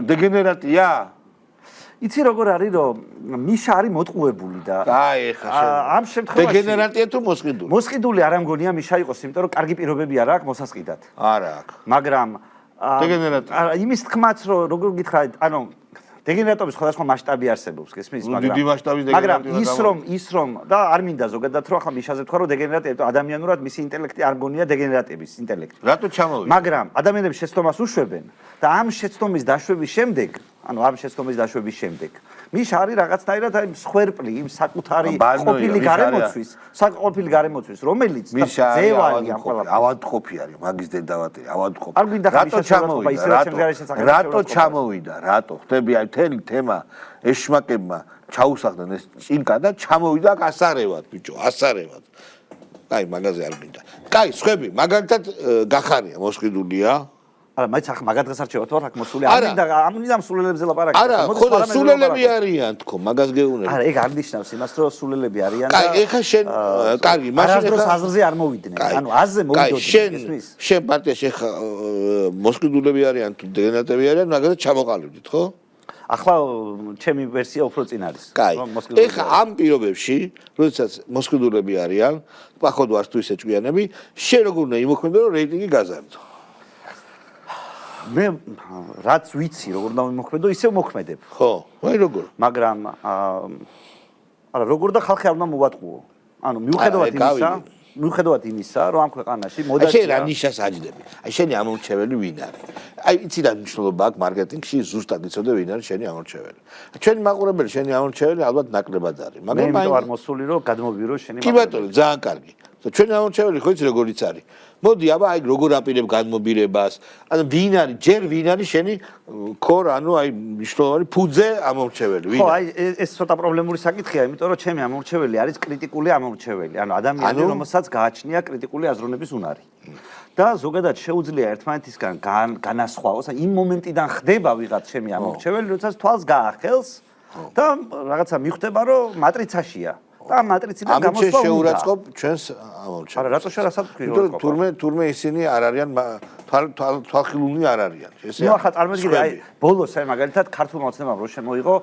დეგენერატია? იცი როგორ არის რომ მიშა არის მოტყუებული და აი ეხა ამ შემთხვევაში დეგენერატია თუ მოსყიდული? მოსყიდული არ ამგონია მიშა იყოს, იმიტომ რომ კარგი პირობები არ აქვს მოსასყიდად. არა აქვს. მაგრამ დეგენერატია. იმის თქმაც რომ როგორ გითხარით, ანუ დეგენერატობის სხვადასხვა მასშტაბი არსებობს, გესმის, დიდი მასშტაბის მაგრამ დეგენერატია. ის რომ და არ მინდა ზოგადად რომ ახლა მიშაზე თქვა რომ დეგენერატია, ადამიანურად მისი ინტელექტი არ გონია დეგენერატების ინტელექტი. რატო ჩამოვიდა? მაგრამ ადამიანები შეცდომას უშვებენ და ამ შეცდომის დაშვების შემდეგ მიშა არის რაღაცნაირად აი მსხვერპლი იმ საკუთარი ყოფილი გარემოცვის, რომელიც ძევალი ამ ყველაფერს. ავადმყოფი არის, მაგის დედავატი, ავადმყოფი. არ გვინდა რატო ჩამოვიდა? რატო ჩამოვიდა? რატო? ხტები აი თელი თემა ეშმაკებმა ჩაუსახდნენ ეს წინკა და ჩამოვიდა აქ ასარევად, ბიჭო, ასარევად. აი მაგაზე არ მინდა. კაი, სხვები, მაგალითად გახარია, მოსყიდულია. არა, მაინც ახლა მაგათ გასარჩევად ვარ აქ მოსული. არ მინდა სულელებზე ლაპარაკი. არა, ხო, სულელები არიან თქო, მაგას გეუბნები. არა, ეგ არ ნიშნავს იმას, რომ სულელები არიან და კაი, ეხა შენ კარგი, მაშინ ეხა აზრზე არ მოვიდნენ. ანუ აზრზე მოვიდოდნენ, ესმის? შენ პარტიაში ეხა მოსყიდულები არიან თუ დეგენერატები არიან, მაგალითად ჩამოყალიბდით, ხო? ახლა ჩემი ვერსია უფრო წინ არის. კაი. ეხა ამ პირობებში, როდესაც მოსყიდულები არიან, პახოვ ვარს თუ ისე ჭკვიანები, შენ როგორ უნდა იმოქმედო, რომ რეიტინგი გაზარდო? მე რაც ვიცი, როგორ უნდა მიმოქმედო, ისევ მოქმედებ. ხო, აი როგორ? მაგრამ არა, როგორ და ხალხი არ უნდა მოვატყუო. ანუ მიუხედავად იმისა, რომ ამ ქვეყანაში მოდაჭია. შენ რა ნიშას აჯდები? აი შენი ამორჩეველი ვინ არის? აი იცი რა მნიშვნელობა აქვს მარკეტინგში, ზუსტად იცოდე ვინ არის შენი ამორჩეველი. ჩვენი მაყურებელი, შენი ამორჩეველი ალბათ ნაკლებად არის, მაგრამ მე არ მოსული რომ გადმოვირო შენი კი ბატონო, ძალიან კარგი. ჩვენი ამორჩეველი ხო იცი როგორიც არის? მოდი, აბა აი როგორ აპირებ გადმობირებას. ანუ ვინ არის, ჯერ ვინ არის შენი ქორ, ანუ აი მნიშვნელოვანი ფუძე ამორჩეველი, ვინ? ხო, აი ეს ცოტა პრობლემური საკითხია, იმიტომ რომ ჩემი ამორჩეველი არის კრიტიკული ამორჩეველი. ანუ ადამიანი, რომელსაც გააჩნია კრიტიკული აზროვნების უნარი. და ზოგადად შეუძლია ერთმანეთისგან განასხვაოს, იმ მომენტიდან ხდება ვიღაც ჩემი ამორჩეველი, როდესაც თვალს გაახელს და რაღაცა მიხვდება, რომ მატრიცაშია. და მატრიციდან გამოსვლა უნდა. შეურაცხყოფ ჩვენს ამორჩეველს. არა, რატო შენ ასად თქვი? თურმე ისინი არ არიან თვალხილულნი არ არიან. ნუ ახლა წარმოგიდგენთ, აი ბოლოს აი მაგალითად ქართულმა ოცნებამ რო შემოიღო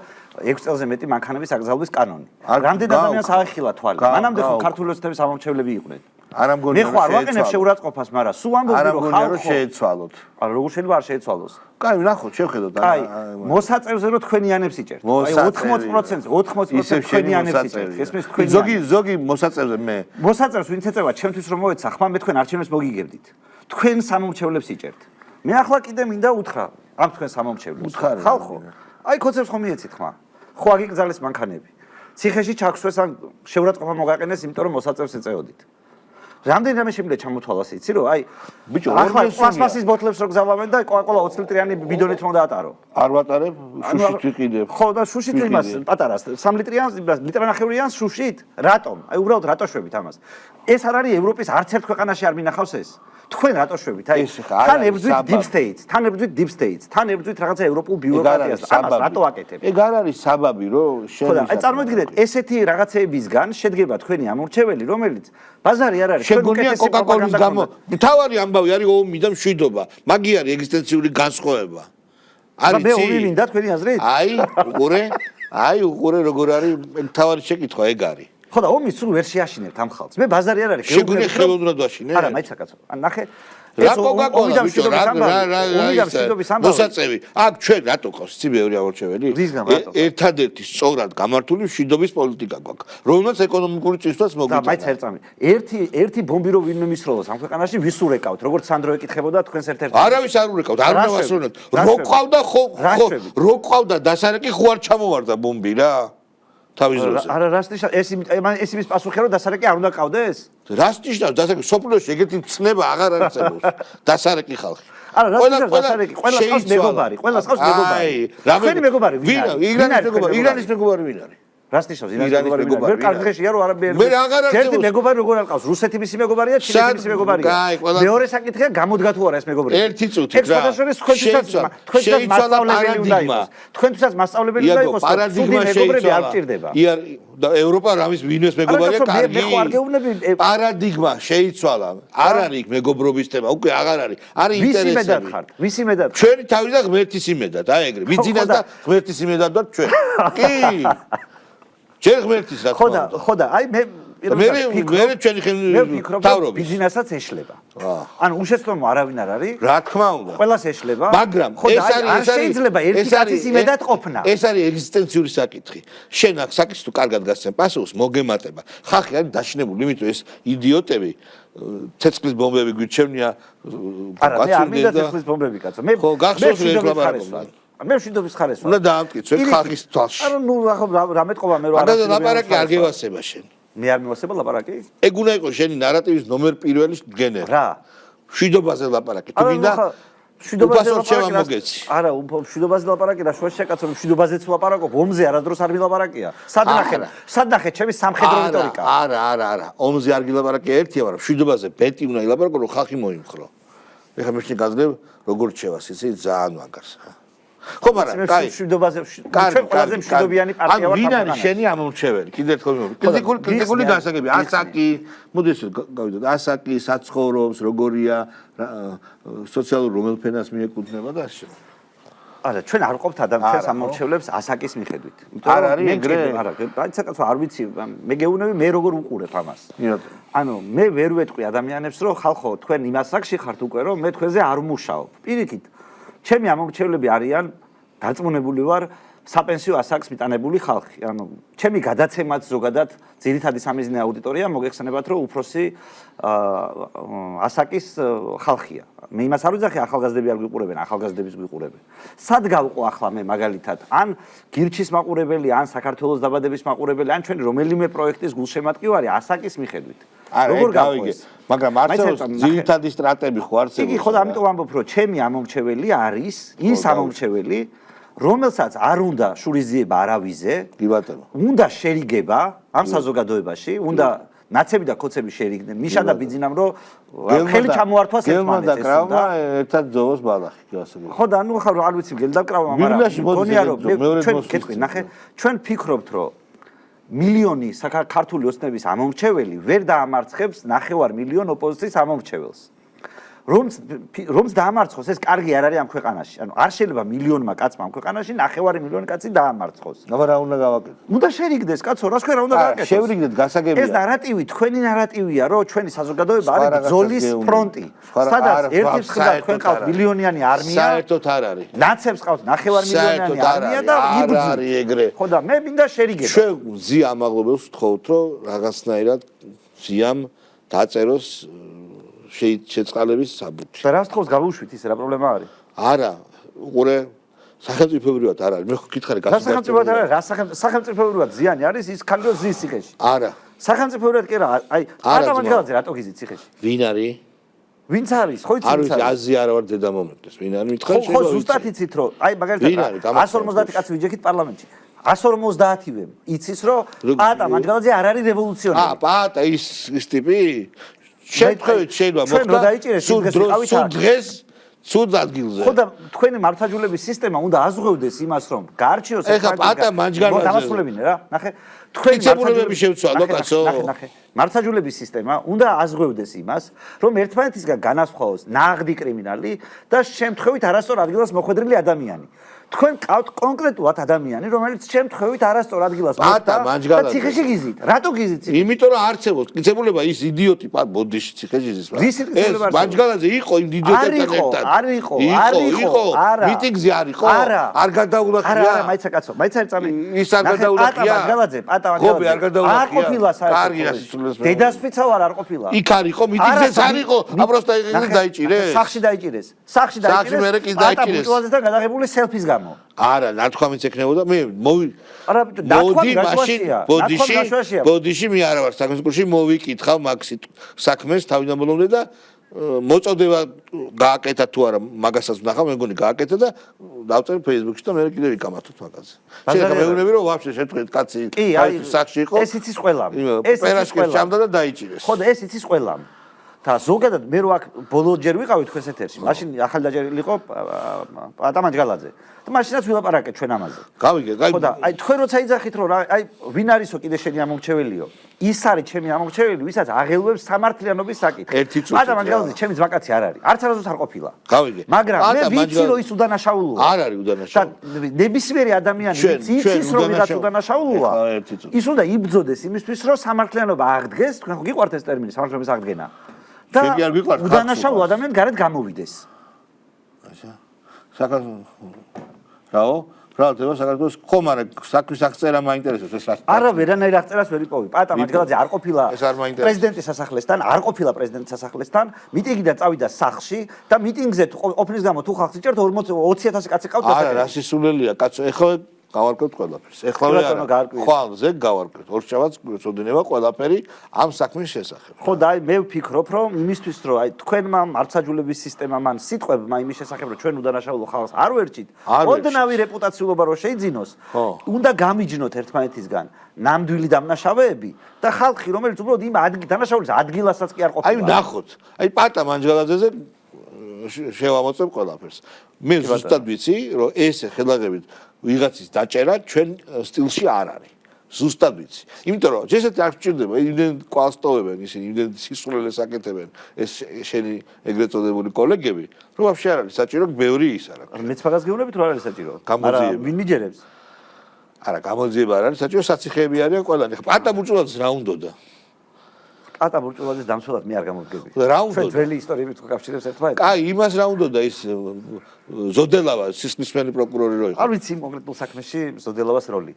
6 წელზე მეტი მანქანების აკრძალვის კანონი. რამდენ ადამიანს აახილა თვალი? მანამდე ხო ქართული ოცნების ამორჩევლები იყვნენ. არა მგონია მე ხო არ ვაყენებ შეურაცხყოფას, მაგრამ სულ ამბობდი რომ ხალხო შეეცვალოთ. არა, როგორ შეიძლება არ შეეცვალოს? კაი, ნახოთ, შევხედოთ. აი, მოსაწევზე რომ თქვენიანებს იჭერთ. აი 80% თქვენიანებს იჭერთ. ესმის თქვენი. ზოგი მოსაწევზე მე. მოსაწევს ვინც ეწევა, ჩემთვის რომ მოეცა, ხმა მე თქვენ არჩევნებს მოგიგებდით. თქვენ სამომრჩევლებს იჭერთ. მე ახლა კიდე მინდა უთხრა ამ თქვენ სამომრჩევლებს. ხალხო, აი კოცებს ხომ მიეცით ხმა? ხო აგიკრძალეს მანქანები. ციხეში ჩაქვსვეს ან შეურაცხყოფა მოგაყენეს, იმიტომ რომ მოსაწევს ეწეოდით. რამდენი რამე შემიძლია ჩამოთვალას იცი რომ აი ბიჭო ახლა პლასმასის ბოთლებს რო გზავავენ და კოკაკოლა 20 ლიტრიანი ბიდონით რომ დაატარო არ ვატარებ შუშით ვიყიდებ ხო და შუშით იმას პატარას 3 litrიანს ლიტრანახევრიანს შუშით რატომ აი უბრალოდ რატო შვებით ამას ეს არ არის ევროპის არც ერთ ქვეყანაში არ მინახავს ეს თქვენ რატო შვებით აი თან ებრძვით deep states თან ებრძვით რაღაცა ევროპულ ბიუროკრატიას ამას რატო აკეთებ ეგ არ არის საბაბი რომ შენ ხო და აი წარმოგიდგენთ ესეთი რაღაცეებისგან შედგება თქვენი ამორჩეველი რომელიც ბაზარი არ არის შეგონია კოკაკოლის გამო მთავარი ამბავი არის ომი და მშვიდობა მაგი არის ეგზისტენციული განსხვავება არის მე ომი მინდა თქვენი აზრით აი უყურე როგორ არის მთავარი შეკითხვა ეგ არის ხო და ომი სულ ვერ შეაშინებთ ამ ხალხს მე ბაზარი არ არის შეგვიძლია ხელოვნურად ვაშინე არა მაინც საკაცო ან ნახე რა კოკაკოლა ბიჭო რა მოსაწევი აქ ჩვენ რატო ყავს იცი ბევრი ამორჩეველი ერთადერთი სწორად გამართული მშვიდობის პოლიტიკა გვაქვს რომელსაც ეკონომიკური წინსვლაც მოგვიწევს და მაინც ერწამი ერთი ბომბი რო ვინმე მისროლოს ამ ქვეყანაში ვის ურეკავთ როგორც სანდრო ეკითხებოდა თქვენს ერთ-ერთ არავის არ ურეკავთ არ უნდა ვასრულოთ რო ყავდა ხო რო ყავდა დასარეკი ხო არ ჩამოვარდა ბომბი რა თავის დროზე. არა, რას ნიშნავს? ეს იმის პასუხია, რომ დასარეკი არ უნდა ყავდეს? რას ნიშნავს? დასარეკი სოფლიოში ეგეთი ცნება აღარ არსებობს. დასარეკი ხალხი. არა, რას ნიშნავს დასარეკი? ყველას ყავს მეგობარი, ყველას ყავს მეგობარი. თქვენი მეგობარი ვინ არის? ირანის მეგობარი ვინ არის? რას ნიშნავს ირანის მეგობარი? ვერ კარგ დღეშია რომ არაბები მე აღარ ერთი არსებობს. მეგობარი როგორ არ ყავს? რუსეთი მისი მეგობარია, ჩინეთი მისი მეგობარია. კაი, ყველა- მეორე საკითხია გამოდგა თუ არა ეს მეგობრები. ერთი წუთი რა. თქვენთვისაც მასწავლებელი უნდა იყოს. თქვენთვისაც მასწავლებელი უნდა იყოს. პარადიგმა მეგობრები არ შეიცვალა. ჭირდება. და ევროპა რამის ვინმეს მეგობარია კარგი. მე ხო არ გეუბნები პარადიგმა შეიცვალა. არ არის იქ მეგობრობის თემა, უკვე აღარ არის. არის ვისი მედად ინტერესები. ხართ? ვისი მედად? ჩვენი თავი და ღმერთის იმედად, აი ეგრე. ვიძინას და ღმერთის იმედად ვარ ჩვენ. კი. ჯერ ღმერთის რა ხო თქმა და უნდა. ხო და აი მე მე ჩვენი მე ვფიქრობ თავრობის. ბიზნესაც ეშლება. ანუ უშეცდომო არავინ არ არის. რა თქმა უნდა. ყველას ეშლება. მაგრამ ეს არის შეიძლება ერთი კაცის იმედად ყოფნა. ეს არის ეგზისტენციური საკითხი. შენ აქ საკითხს თუ კარგად გასცემ პასუხს მოგემატება. ხალხი არის დაშინებული, იმიტომ ეს იდიოტები ცეცხლის ბომბები გვიჩევნია. არა, მე არ მინდა ცეცხლის ბომბები კაცო. მე ხო, გახსოვს ეს ლაპარაკობა. მე მშვიდობის ხარეს ვარ. უნდა დაამტკიცო ხალხის თვალში. არა, ნუ რა მეტყობა მე რო არა და ლაპარაკი არ გევასება შენ. მე არ მევასება ლაპარაკი? ეგ უნდა იყოს შენი ნარატივის ნომერ პირველი გენერი. რა? მშვიდობაზე ლაპარაკი. თუ გინდა მშვიდობაზე ლაპარაკი. არა, მშვიდობაზე ლაპარაკი რა შუაშია კაცო, მშვიდობაზეც ვლაპარაკობ, ომზე არადროს არ ვილაპარაკია. სად ნახე ჩემი სამხედრო რიტორიკა? არა. ომზე არ გილაპარაკია ერთია, მაგრამ მშვიდობაზე ბეტი უნდა ილაპარაკო, რომ ხალხი მოიმხრო. ეხლა მე შენ გაძლევ როგორ რჩევას, იცი ძალიან მაგარს. ხო, მაგრამ კაი. მშვიდობაზე ჩვენ ყველაზე მშვიდობიანი პარტია ვართ. ვინ არის შენი ამომრჩეველი? კიდე ერთხელ კრიტიკული გასაგები, ასაკი, მოდი ესე გავიდოთ, ასაკი, საცხოვრობს, როგორია, სოციალურ რომელ ფენას მიეკუთვნება და ასე. არა, ჩვენ არ ყოფთ ადამიანს ამორჩევლებს ასაკის მიხედვით. არ არის ეგრე? არა, რაიც საკაცო არ ვიცი, მე გეუბნები მე როგორ უყურებ ამას. ანუ მე ვერ ვეტყვი ადამიანებს, რომ ხალხო, თქვენ იმას საკში ხართ უკვე, რომ მე თქვენზე არ ვმუშაობ. პირიქით, ჩემი ამორჩევლები არიან დარწმუნებული ვარ საპენსიო ასაკს მიტანებული ხალხი. ანუ ჩემი გადაცემაც ზოგადად ძირითადი სამიზნე აუდიტორია მოგეხსენებათ, რომ უფროსი ასაკის ხალხია. მე იმას არ ვიძახი, ახალგაზრდები არ გვიყურებენ, ახალგაზრდების გვიყურებენ. სად გავყო ახლა მე მაგალითად, ან გირჩის მაყურებელი, ან საქართველოს დაბადების მაყურებელი, ან ჩვენი რომელიმე პროექტის გულშემატკივარი ასაკის მიხედვით. როგორ გავიგე? მაგრამ არსებობს ძირითადი სტრატები ხო არსებობს? იგი ხო და ამიტომ ამბობ, რომ ჩემი ამომრჩეველი არის ის ამომრჩეველი, რომელსაც არ უნდა შურიზიება არავიზე, კი ბატონო. უნდა შერიგება ამ საზოგადოებაში, უნდა ნაცები და ქოცები შერიგდნენ. მიშა და ბიძინამ რომ ხელი ჩამოართვას ერთმანეთს. გელმა და კრავმა ერთად ძოვოს ბალახი, გასაგები. ხო და ნუ ხარ არ ვიცი გელდა კრავმა, მაგრამ გონია რომ ჩვენ კეთყვი, ნახე, ჩვენ ფიქრობთ რომ მილიონი საქართველოს ოცნების ამომრჩეველი ვერ დაამარცხებს 9.5 მილიონ ოპოზიციის ამომრჩეველს. რომც დაამარცხოს ეს კარგი არ არის ამ ქვეყანაში. ანუ არ შეიძლება მილიონმა კაცმა ამ ქვეყანაში 9.5 მილიონი კაცი დაამარცხოს. აბა რა უნდა გავაკეთო? უნდა შერიგდეს კაცო, რას ქვია რა უნდა გააკეთოს? შევრიგდეთ გასაგებია. ეს ნარატივი, თქვენი ნარატივია, რომ ჩვენი საზოგადოება არის ბრძოლის ფრონტი. სადაც ერთის ხდება თქვენ ყავთ მილიონიანი არმია. საერთოდ არ არის. ნაცებს ყავთ 9.5 მილიონიანი არმია და არ არის ეგრე. ხო და მე მინდა შერიგება. ჩვენ ზია ამაღლობელს ვთხოვთ, რომ რაღაცნაირად ზიამ დაწეროს შეწყალების საბუთი. და რას თხოვს გავუშვით ის რა პრობლემა არის? არა, უყურე სახელმწიფოებრივად არ არის. მე ხო გითხარი სახელმწიფოებრივად არა, რა სახელმწიფოებრივად ზიანი არის ის ქალი რომ ზის ციხეში. არა. სახელმწიფოებრივად კი რა, აი პარტამენტგალაძე რატო გიზის ციხეში? ვინ არის? ვინც არის? ხო იცი? არ ვიცი, აზია არა ვარ დედა მომენტეს. ვინ არის? მითხარ ხო, ზუსტად იცით რომ აი მაგალითად 150 კაცი ვიჯექით პარლამენტში. 150-ივე იცის რომ პატა მანჯგალაძე არ არის რევოლუციონერი. პატა ის ტიპი? შემთხვევით შეიძლება მოხდა სულ დღეს სულ ადგილზე. ხო და თქვენი მართლმსაჯულების სისტემა უნდა აზღვევდეს იმას, რომ გაარჩიოს ეხლა პატა მანჯგალაძე დამასრულებინე რა. ნახე, თქვენი მართლმსაჯულები შევცვალო კაცო. ნახე. მართლმსაჯულების სისტემა უნდა აზღვევდეს იმას, რომ ერთმანეთისგან განასხვაოს ნაღდი კრიმინალი და შემთხვევით არასწორ ადგილას მოხვედრილი ადამიანი. თქვენ ყავთ კონკრეტულად ადამიანი, რომელიც შემთხვევით არასწორ ადგილას მოხვდა და ციხეში გიზით. რატო გიზით ციხეში? იმიტომ რომ არსებობს კიცებულება ის იდიოტი ბოდიში ციხეში ზის. ეს მანჯგალაძე იყო იმ იდიოტებთან ერთად. არ იყო. მიტინგზე არ იყო. არ გადაულახია. არა, მაიცა კაცო, მაიცა წამი. ის არ გადაულახია. პატა მანჯგალაძე. ხობი არ გადაულახია. არ ყოფილა საერთოდ. კარგი ასრულებს. დედასფიცა არ ყოფილა. იქ არ იყო, მიტინგზეც არ იყო. აპროსტა დაიჭირეს. სახში დაიჭირეს. სახში მერე კი დაიჭირეს. პატა მანჯგალაძესთან გადაღებული სელფის გამო. არა, ნათქვამიც ექნებოდა მე არა ნათქვამი გაშვაშია. ბოდიში მე არა ვარ საქმესკურში მოვიკითხავ მაგ საქმეს თავიდან ბოლომდე და მოწოდება გააკეთა თუ არა მაგასაც ვნახავ, მე მგონი გააკეთა და დავწერე Facebook-ში და მე კიდევ ვიკამათოთ მაგაზე. შეიძლება მეუბნები რომ ვაფშე შეთქვით კაცი სახში იყო. ეს იცის ყველამ. პერაშკის ჭამდა და დაიჭირეს. ხო და ეს იცის ყველამ. და ზოგადად მე რო აქ ბოლო ჯერ ვიყავით თქვენს ეთერში. მაშინ ახალი დაჭერილი იყო პატა მანჯგალაძე. და მაშინაც ვილაპარაკეთ ჩვენ ამაზე. გავიგე, ხო და აი თქვენ როცა იძახით რომ აი ვინ არისო კიდე შენი ამორჩეველიო? ის არის ჩემი ამორჩეველი, ვისაც აღელვებს სამართლიანობის საკითხი. პატა მანჯგალაძე ჩემი ძმაკაცი არ არის. არც არასდროს არ ყოფილა. გავიგე. მაგრამ მე ვიცი რომ ის უდანაშაულოა. არ არის udanašaulu. და ნებისმიერი ადამიანი იცის რომ ვიღაც udanašauluოა. ის უნდა იბრძოდეს იმისთვის რომ სამართლიანობა აღდგეს, თქვენ ხო გიყვართ ეს ტერმინი სამართლიანობის აღდგენა. და udanašaulu ადამიანი გარეთ გამოვიდეს. așa. რაო? ბრალდება საქართველოს ხომ არა საქმის აღწერა მაინტერესებს ეს რა. არა, ვერანაირ აღწერას ვერ იპოვი. პატა მანჯგალაძე არ ყოფილა პრეზიდენტის სასახლესთან, არ ყოფილა პრეზიდენტის სასახლესთან, მიტინგიდან წავიდა სახლში და მიტინგზე ყოფნის გამო თუ ხალხს იჭერთ 20,000 კაცი ყავთ დასაკეთებით. არა, რასისულელია, კაცო, ეხლა გავარკვევთ ყველაფერს. ეხლავე არა. ხვალზე გავარკვევთ. ორშაბათს წოდინება ყველაფერი ამ საქმის შესახებ. ხო და აი მე ვფიქრობ რომ იმისთვის რომ აი თქვენმა მართლმსაჯულების სისტემამ სიტყვებმა იმის შესახებ რომ ჩვენ უდანაშაულო ხალხს არ ვერჩით, ოდნავი რეპუტაციულობა რომ შეიძინოს, უნდა გამიჯნოთ ერთმანეთისგან ნამდვილი დამნაშავეები და ხალხი რომელიც უბრალოდ იმ დანაშაულის ადგილასაც კი არ ყოფილა. აი ნახოთ. აი პატა მანჯგალაძეზე შევამოწებ ყველაფერს. მე ზუსტად ვიცი რომ ეს ხელაღებით ვიღაცის დაჭერა ჩვენ სტილში არ არის. ზუსტად ვიცი. იმიტომ რომ შესაძლოა არ გჭირდება, იმდენ კვალსტოვებენ ისინი, იმდენ სისულელეს აკეთებენ ეს შენი ეგრეთ წოდებული კოლეგები, რომ ვაფშე არ არის საჭირო ბევრი ის არა. მეც მაგას გეუბნებით რომ არ არის საჭირო. გამოძიება. ვინ მიჯერებს? არა, გამოძიება არ არის საჭირო, საციხეები არიან ყველანი. პატა ბურჭულაძეს რა უნდოდა? პატა ბურჭულაძეს დამცველად მე არ გამოვგები. რა უნდა? ჩვენ ძველი ისტორიებით გაგავშირებს ერთმანეთს. კაი, იმას რა უნდოდა ის ზოდელავა სისხლისმენი პროკურორი რო იყო. არ ვიცი კონკრეტულ საქმეში ზოდელავას როლი.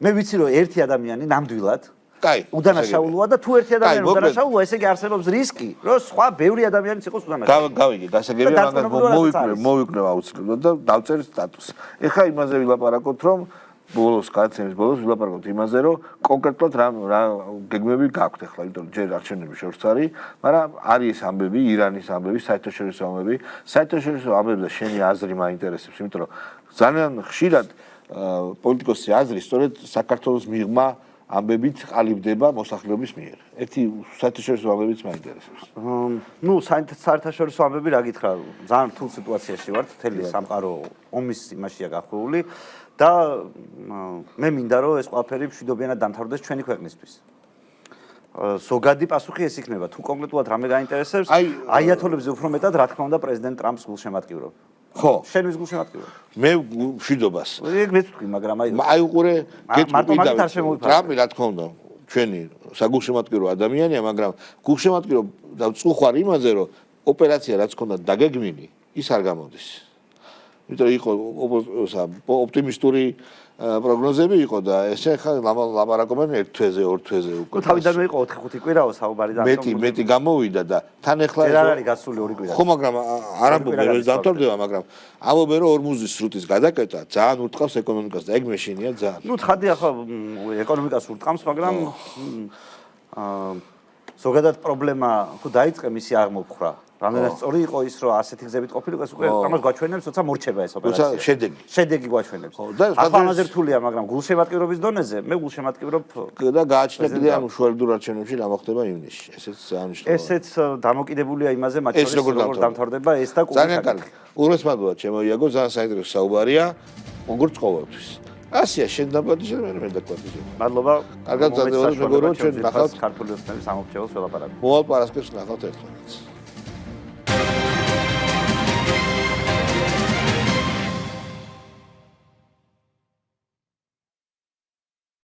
მე ვიცი რომ ერთი ადამიანი ნამდვილად კაი, უდანაშაულოა და თუ ერთი ადამიანი უდანაშაულოა, ესე იგი არსებობს რისკი, რომ სხვა ბევრი ადამიანიც იყოს უდანაშაული. გავიგე, გასაგებია, მაგას მოვიკვლევ აუცილებლად და დავწერე სტატუსი. ეხლა იმაზე ვილაპარაკოთ, რომ ბოლოს გადაცემის ბოლოს ვილაპარაკოთ იმაზე, რომ კონკრეტულად რა გეგმები გაქვთ ახლა, იმიტომ რომ ჯერ არჩევნები შორს არის, მაგრამ არის ეს ამბები, ირანის ამბები, საერთაშორისო ამბები, საერთაშორისო ამბები და შენი აზრი მაინტერესებს, იმიტომ რომ ძალიან ხშირად პოლიტიკოსის აზრი სწორედ საქართველოს მიღმა ამბებით ყალიბდება მოსახლეობის მიერ. ერთი საერთაშორისო ამბებიც მაინტერესებს. ნუ საერთაშორისო ამბები რა გითხრა, ძალიან რთულ სიტუაციაში ვართ, მთელი სამყარო ომის იმაშია გახვეული. და მე მინდა რომ ეს ყველაფერი მშვიდობიანად დამთავრდეს ჩვენი ქვეყნისთვის. ზოგადი პასუხი ეს იქნება, თუ კონკრეტულად რამე გაინტერესებს, აიათოლებზე უფრო მეტად რა თქმა უნდა პრეზიდენტ ტრამპს გულშემატკივრობ. ხო, შენ ვის გულშემატკივრობ? მე მშვიდობას. ეგ მეც ვთქვი, მაგრამ აი უყურე მარტო მაგით არ შემოვიფარებ. ტრამპი რა თქმა უნდა ჩვენი საგულშემატკივრო ადამიანია, მაგრამ გულშემატკივრო და წუხვარ იმაზე რომ ოპერაცია რაც ქონდა დაგეგმილი, ის არ გამოდის. იმიტომ იყო ოპტიმისტური პროგნოზები იყო და ესე ხა ლაპარაკობენ ერთ თვეზე, ორ თვეზე უკვე. თავიდანვე იყო 4-5 კვირაო საუბარი და მეტი გამოვიდა და თან ახლა ეს არ არის გასული 2 კვირა. ხო, მაგრამ არ ამბობენ რომ ეს დამთავრდება, მაგრამ ამბობენ რომ 40 სრუტის გადაკეტა ძალიან ურტყავს ეკონომიკას და ეგ მეშინია ძალიან. ნუ თხადი ახლა ეკონომიკას ურტყავს, მაგრამ ზოგადად პრობლემა თუ დაიწყე მისი აღმოფხრა. რამდენად სწორი იყო ის რომ ასეთი გზებით ყოფილიყო, ეს უკვე ამას გვაჩვენებს, როცა მორჩება ეს ოპერაცია. როცა შედეგი გვაჩვენებს. ახლა ამაზე რთულია, მაგრამ გულშემატკივრობის დონეზე მე გულშემატკივრობ და გააჩნია კიდე ამ უშუალოდ არჩევნებში რა მოხდება ივნისში. ესეც ძალიან მნიშვნელოვანია. ესეც დამოკიდებულია იმაზე, მათ შორის როგორ დამთავრდება ეს და ძალიან კარგი. უღრეს მადლობა ჩემო იაგო, ძალიან საინტერესო საუბარია. როგორც ყოველთვის. ასია შენ დაპატიჟე მე დაპატიჟე. მადლობა. კარგად წადევალ მეგობრებო, ჩვენ ნახავთ ქართული ოცნების სამომრჩეველს ველაპარაკობთ. მოვალ პარასკევს ნახავთ ერთმანეთს.